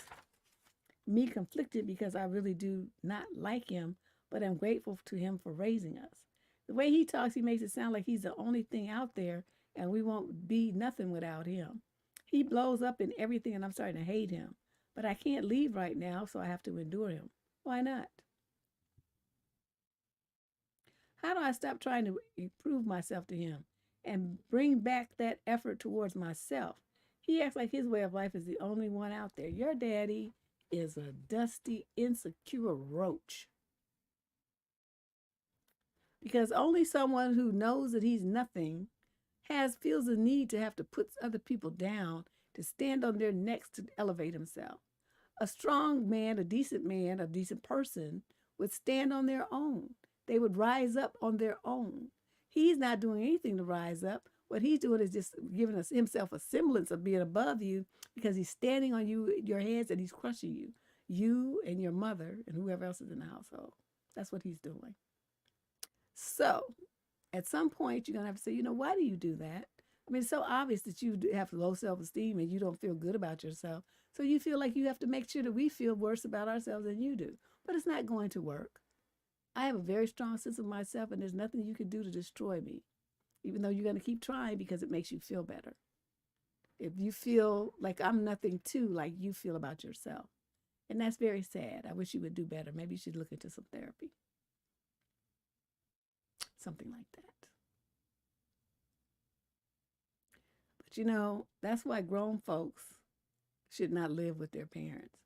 me conflicted because I really do not like him, but I'm grateful to him for raising us. The way he talks, he makes it sound like he's the only thing out there and we won't be nothing without him. He blows up in everything and I'm starting to hate him. But I can't leave right now, so I have to endure him. Why not? How do I stop trying to prove myself to him and bring back that effort towards myself? He acts like his way of life is the only one out there. Your daddy is a dusty, insecure roach. Because only someone who knows that he's nothing feels the need to have to put other people down, to stand on their necks to elevate himself. A strong man, a decent person would stand on their own. They would rise up on their own. He's not doing anything to rise up. What he's doing is just giving us himself a semblance of being above you because he's standing on your heads and he's crushing you. You and your mother and whoever else is in the household. That's what he's doing. So at some point, you're going to have to say, why do you do that? I mean, it's so obvious that you have low self-esteem and you don't feel good about yourself. So you feel like you have to make sure that we feel worse about ourselves than you do. But it's not going to work. I have a very strong sense of myself, and there's nothing you can do to destroy me, even though you're going to keep trying because it makes you feel better. If you feel like I'm nothing too, like you feel about yourself. And that's very sad. I wish you would do better. Maybe you should look into some therapy. Something like that. But that's why grown folks should not live with their parents.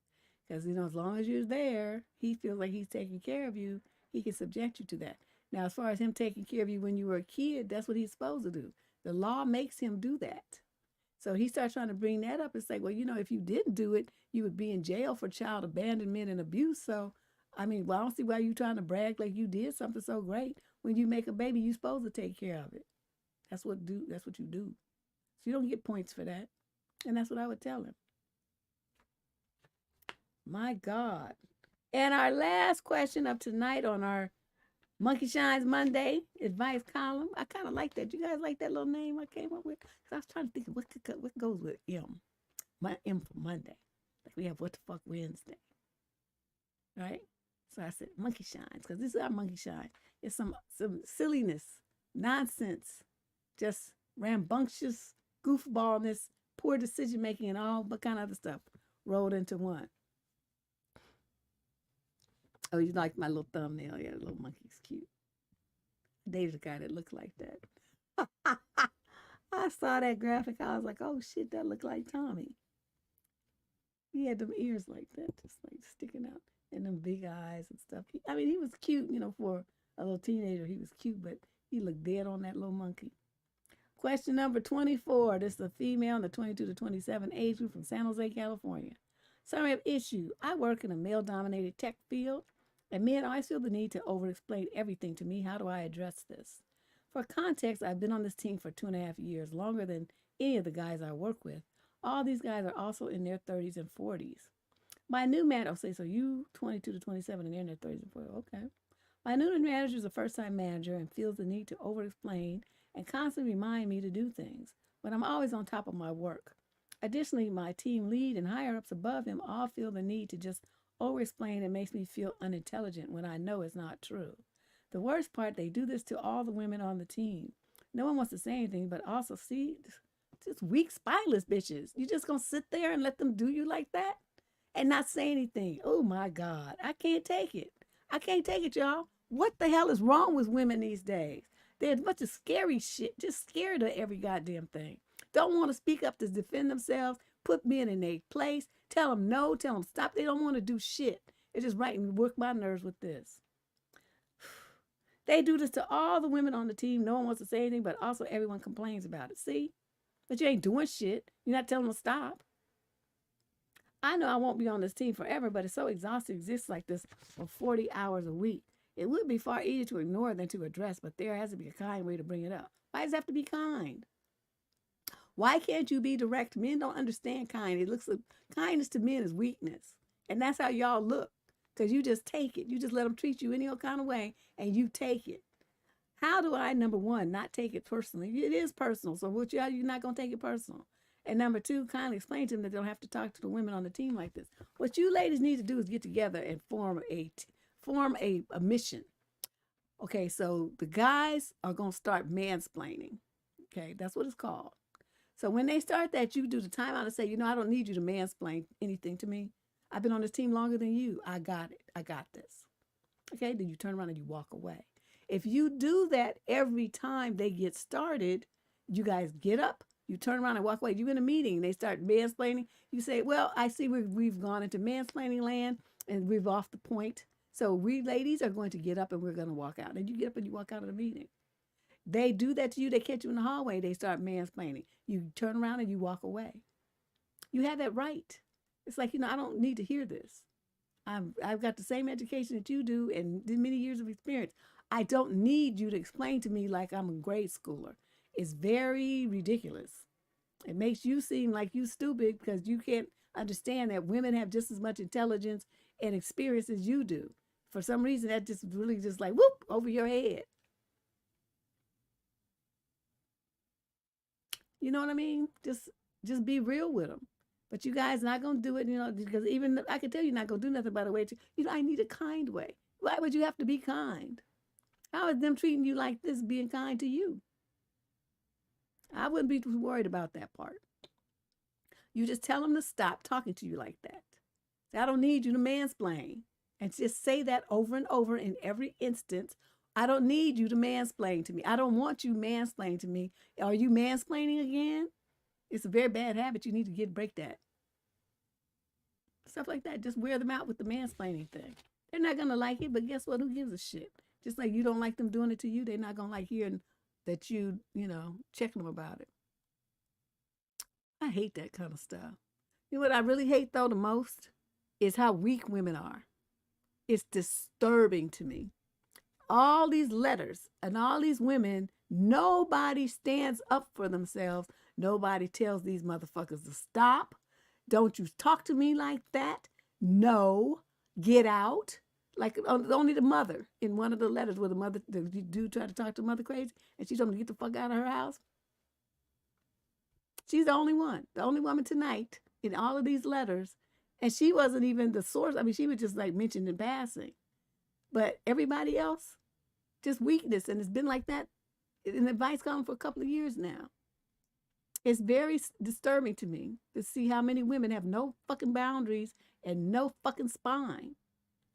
Because, as long as you're there, he feels like he's taking care of you. He can subject you to that. Now, as far as him taking care of you when you were a kid, that's what he's supposed to do. The law makes him do that. So he starts trying to bring that up. It's like, well, if you didn't do it, you would be in jail for child abandonment and abuse. So, I don't see why you're trying to brag like you did something so great. When you make a baby, you're supposed to take care of it. That's what you do. So you don't get points for that. And that's what I would tell him. My God. And our last question of tonight on our Monkey Shines Monday advice column. I kind of like that. You guys like that little name I came up with? Because I was trying to think of what goes with M. M for Monday. Like we have What the Fuck Wednesday. Right? So I said Monkey Shines because this is our Monkey Shine. It's some silliness, nonsense, just rambunctious goofballness, poor decision making, and all but kind of other stuff rolled into one. Oh, you like my little thumbnail? Yeah, the little monkey's cute. Dave's a guy that looks like that. I saw that graphic. I was like, oh shit, that looked like Tommy. He had them ears like that, just like sticking out, and them big eyes and stuff. He was cute, for a little teenager. He was cute, but he looked dead on that little monkey. Question number 24. This is a female in the 22 to 27 age group from San Jose, California. Summary of issue. I work in a male-dominated tech field, and men always feel the need to over-explain everything to me. How do I address this? For context, I've been on this team for 2.5 years, longer than any of the guys I work with. All these guys are also in their 30s and 40s. My new man, so you 22 to 27 and they're in their 30s and 40s, okay. My new manager is a first-time manager and feels the need to over-explain and constantly remind me to do things, but I'm always on top of my work. Additionally, my team lead and higher-ups above him all feel the need to just over-explain and makes me feel unintelligent when I know it's not true. The worst part, they do this to all the women on the team. No one wants to say anything, but also, see, just weak, spineless bitches. You just gonna sit there and let them do you like that and not say anything? Oh my God, I can't take it. I can't take it, y'all. What the hell is wrong with women these days? There's a bunch of scary shit, just scared of every goddamn thing. Don't want to speak up to defend themselves, put men in their place, tell them no, tell them stop. They don't want to do shit. It's just right and work my nerves with this. They do this to all the women on the team. No one wants to say anything, but also everyone complains about it. See? But you ain't doing shit. You're not telling them to stop. I know I won't be on this team forever, but it's so exhausting to exist like this for 40 hours a week. It would be far easier to ignore than to address, but there has to be a kind way to bring it up. Why does it have to be kind? Why can't you be direct? Men don't understand kind. It looks like kindness to men is weakness. And that's how y'all look. Because you just take it. You just let them treat you any old kind of way, and you take it. How do I, number one, not take it personally? It is personal, so you're not going to take it personal. And number two, kindly explain to them that they don't have to talk to the women on the team like this. What you ladies need to do is get together and form a mission. Okay, so the guys are going to start mansplaining. Okay, that's what it's called. So when they start that, you do the timeout and say, you know, I don't need you to mansplain anything to me. I've been on this team longer than you. I got it. I got this. Okay, then you turn around and you walk away. If you do that every time they get started, you guys get up, you turn around and walk away. You're in a meeting, they start mansplaining. You say, well, I see we've gone into mansplaining land and we've off the point. So we ladies are going to get up and we're going to walk out. And you get up and you walk out of the meeting. They do that to you. They catch you in the hallway. They start mansplaining. You turn around and you walk away. You have that right. It's like, you know, I don't need to hear this. I've got the same education that you do and many years of experience. I don't need you to explain to me like I'm a grade schooler. It's very ridiculous. It makes you seem like you stupid because you can't understand that women have just as much intelligence and experience as you do. For some reason, that just really just like, whoop, over your head. You know what I mean? Just be real with them. But you guys not going to do it, you know, because even I can tell you're not going to do nothing by the way. You know, I need a kind way. Why would you have to be kind? How is them treating you like this being kind to you? I wouldn't be too worried about that part. You just tell them to stop talking to you like that. I don't need you to mansplain. And just say that over and over in every instance. I don't need you to mansplain to me. I don't want you mansplaining to me. Are you mansplaining again? It's a very bad habit. You need to break that. Stuff like that. Just wear them out with the mansplaining thing. They're not going to like it, but guess what? Who gives a shit? Just like you don't like them doing it to you, they're not going to like hearing that you know, checking them about it. I hate that kind of stuff. You know what I really hate, though, the most? Is how weak women are. It's disturbing to me. All these letters and all these women, nobody stands up for themselves. Nobody tells these motherfuckers to stop. Don't you talk to me like that. No, get out. Like only the mother in one of the letters where the dude tried to talk to mother crazy and she told him to get the fuck out of her house. She's the only woman tonight in all of these letters. And she wasn't even the source. I mean, she was just like mentioned in passing. But everybody else, just weakness. And it's been like that in the advice column for a couple of years now. It's very disturbing to me to see how many women have no fucking boundaries and no fucking spine.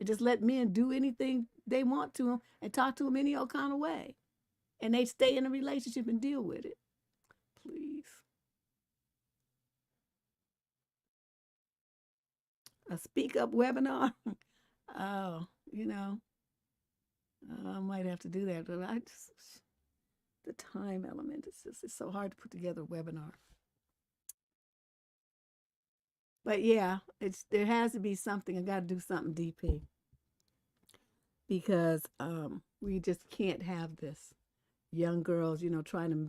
They just let men do anything they want to them and talk to them any old kind of way. And they stay in a relationship and deal with it. Please. A speak up webinar. Oh, you know, I might have to do that, but the time element, it's so hard to put together a webinar. But yeah, there has to be something. I got to do something, DP, because we just can't have this. Young girls, you know, trying to,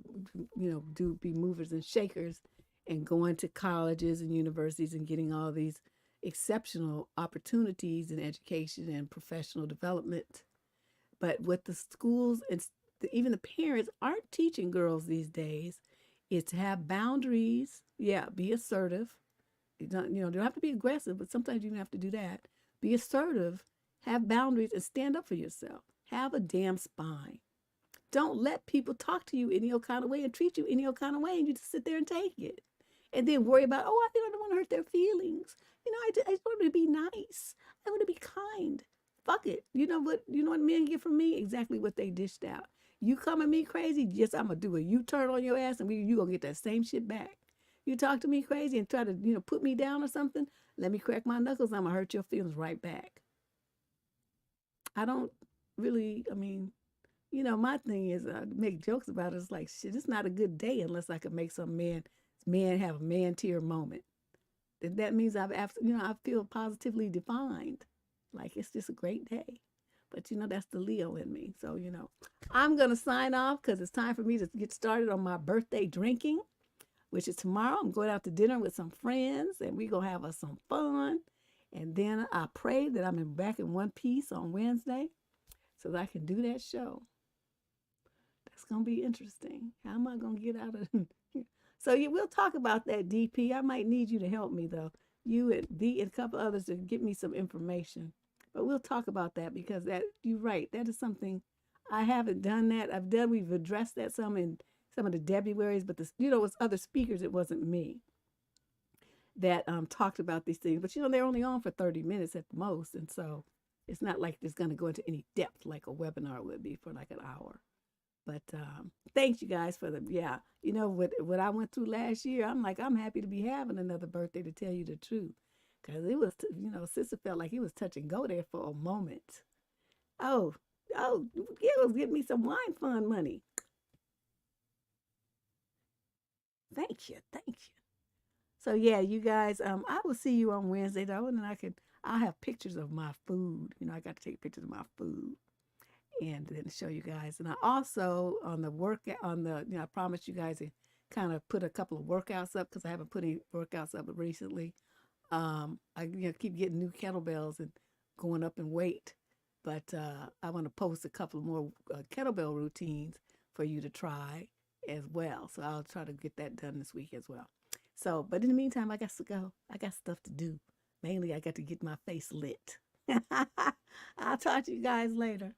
you know, be movers and shakers and going to colleges and universities and getting all these exceptional opportunities in education and professional development. But what the schools and even the parents aren't teaching girls these days is to have boundaries. Yeah, be assertive. You don't have to be aggressive, but sometimes you have to do that. Be assertive, have boundaries, and stand up for yourself. Have a damn spine. Don't let people talk to you any old kind of way and treat you any old kind of way, and you just sit there and take it, and then worry about, oh, I don't want to hurt their feelings. I just want to be nice. I want to be kind. Fuck it. You know what? You know what men get from me? Exactly what they dished out. You come at me crazy, yes, I'm gonna do a U-turn on your ass, and you gonna get that same shit back. You talk to me crazy and try to put me down or something. Let me crack my knuckles. I'm gonna hurt your feelings right back. I don't really. I mean, my thing is make jokes about it. It's like shit. It's not a good day unless I can make some man have a man tear moment. That means I feel positively defined. Like it's just a great day. But that's the Leo in me. So I'm gonna sign off because it's time for me to get started on my birthday drinking, which is tomorrow. I'm going out to dinner with some friends, and we're gonna have us some fun. And then I pray that I'm back in one piece on Wednesday, so that I can do that show. That's gonna be interesting. How am I gonna get out of it? So we'll talk about that, DP. I might need you to help me though. You and V and a couple others to get me some information. But we'll talk about that because you're right. That is something I haven't done that. We've addressed that some in some of the Februarys, but it was other speakers. It wasn't me that talked about these things. But they're only on for 30 minutes at the most, and so it's not like it's going to go into any depth like a webinar would be for like an hour. But thanks you guys for what I went through last year. I'm happy to be having another birthday, to tell you the truth, because it was sister felt like it was touch and go there for a moment. Oh, it was getting me some wine fund money. Thank you. So yeah, you guys, I will see you on Wednesday though, and then I'll have pictures of my food. I got to take pictures of my food and then show you guys. And I also I promised you guys to kind of put a couple of workouts up because I haven't put any workouts up recently. I keep getting new kettlebells and going up in weight, but I want to post a couple more kettlebell routines for you to try as well. So I'll try to get that done this week as well. So, but in the meantime, I got to go. I got stuff to do. Mainly, I got to get my face lit. I'll talk to you guys later.